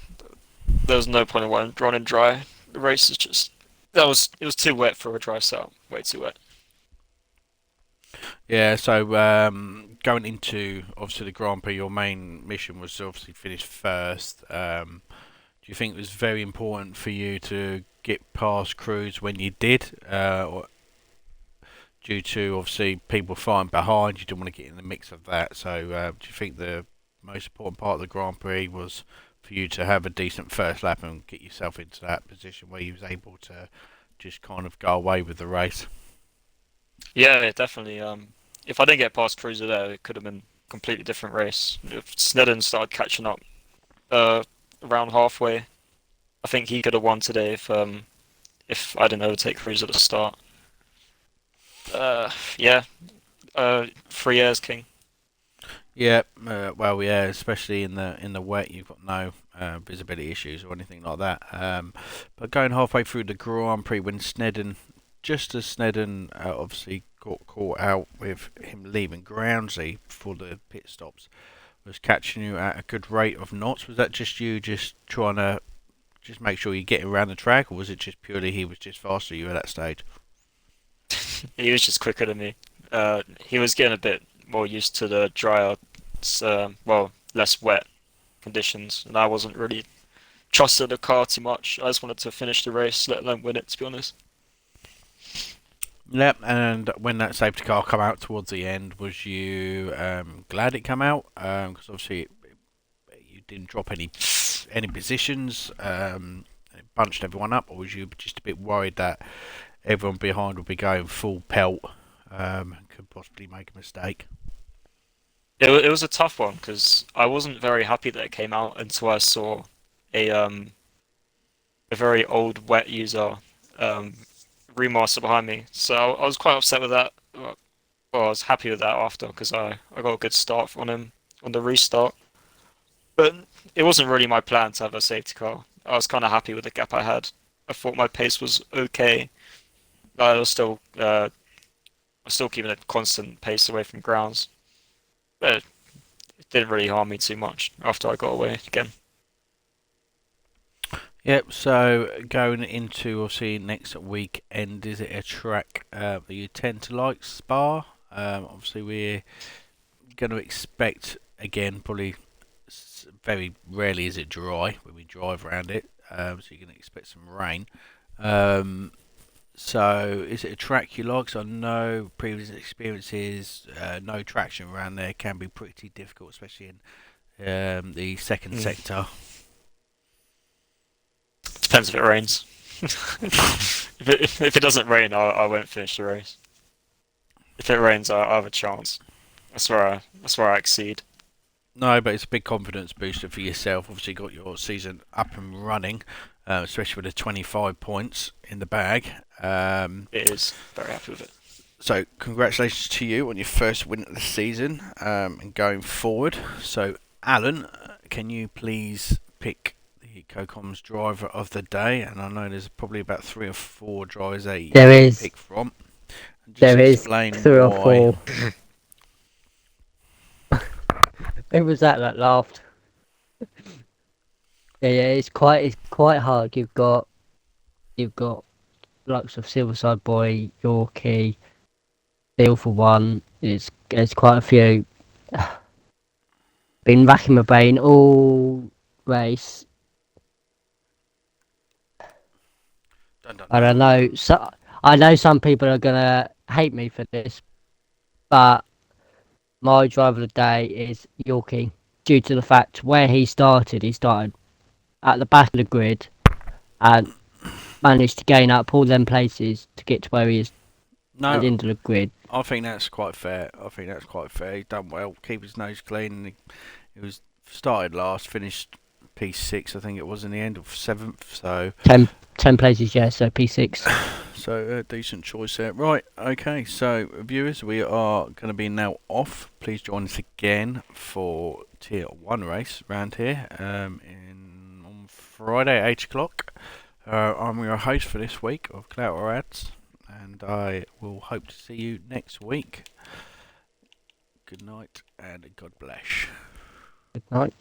There was no point in running dry. The race is just it was too wet for a dry start. Way too wet. Yeah, so going into obviously the Grand Prix, your main mission was to obviously finish first. Do you think it was very important for you to get past Cruz when you did, or due to obviously people flying behind, you didn't want to get in the mix of that? So do you think the most important part of the Grand Prix was for you to have a decent first lap and get yourself into that position where you was able to just kind of go away with the race? Yeah, definitely. If I didn't get past Cruiser there, it could have been a completely different race. If Snedden started catching up uh, around halfway, I think he could have won today if I didn't overtake Cruiser at the start. Yeah, free airs king. Yeah, well, yeah, especially in the wet, you've got no visibility issues or anything like that. But going halfway through the Grand Prix, when Snedden, just as Snedden obviously got caught out with him leaving Groundsy for the pit stops, was catching you at a good rate of knots. Was that just you just trying to just make sure you get around the track, or was it just purely he was just faster than you at that stage? He was just quicker than me. He was getting a bit more used to the drier, less wet conditions, and I wasn't really trusted the car too much. I just wanted to finish the race, let alone win it, to be honest. Yep, and when that safety car come out towards the end, was you glad it come out? Because obviously you didn't drop any positions, it bunched everyone up, or was you just a bit worried that everyone behind would be going full pelt and could possibly make a mistake? It was a tough one because I wasn't very happy that it came out until I saw a um a very old wet user um remaster behind me. So I was quite upset with that. Well, I was happy with that after because I got a good start on him on the restart. But it wasn't really my plan to have a safety car. I was kind of happy with the gap I had. I thought my pace was okay. I was still keeping a constant pace away from grounds. But it didn't really harm me too much after I got away again. Yep, so going into, obviously, next weekend, is it a track that you tend to like, Spa? Obviously, we're going to expect, again, probably very rarely is it dry when we drive around it, so you're going to expect some rain. So, is it a track you like? So, I know previous experiences, no traction around there can be pretty difficult, especially in the second sector. Depends if it rains. If it doesn't rain, I won't finish the race. If it rains, I have a chance. That's where I exceed. No, but it's a big confidence booster for yourself. Obviously, you got your season up and running, especially with the 25 points in the bag. It is very happy with it. So, congratulations to you on your first win of the season and going forward. So, Alan, can you please pick the CoComs driver of the day? And I know there's probably about 3 or 4 drivers that you There can is. pick from. And just There is explain 3 or why. 4. Who was that laughed? Yeah, it's quite hard. You've got likes of Silverside Boy, Yorkie, Deal for One. It's quite a few. Been racking my brain all race. Dun, dun, And dun. I know some people are gonna hate me for this, but my driver of the day is Yorkie, due to the fact where he started at the back of the grid and managed to gain up all them places to get to where he is at the No, end of the grid. I think that's quite fair. He's done well, keep his nose clean. And he was started last, finished P6, I think it was in the end of 7th. So 10 places, yeah, so P6. So a decent choice there. Right, okay, so viewers, we are going to be now off. Please join us again for Tier 1 race round here on Friday at 8 o'clock. I'm your host for this week of Clout or Ads, and I will hope to see you next week. Good night and God bless. Good night.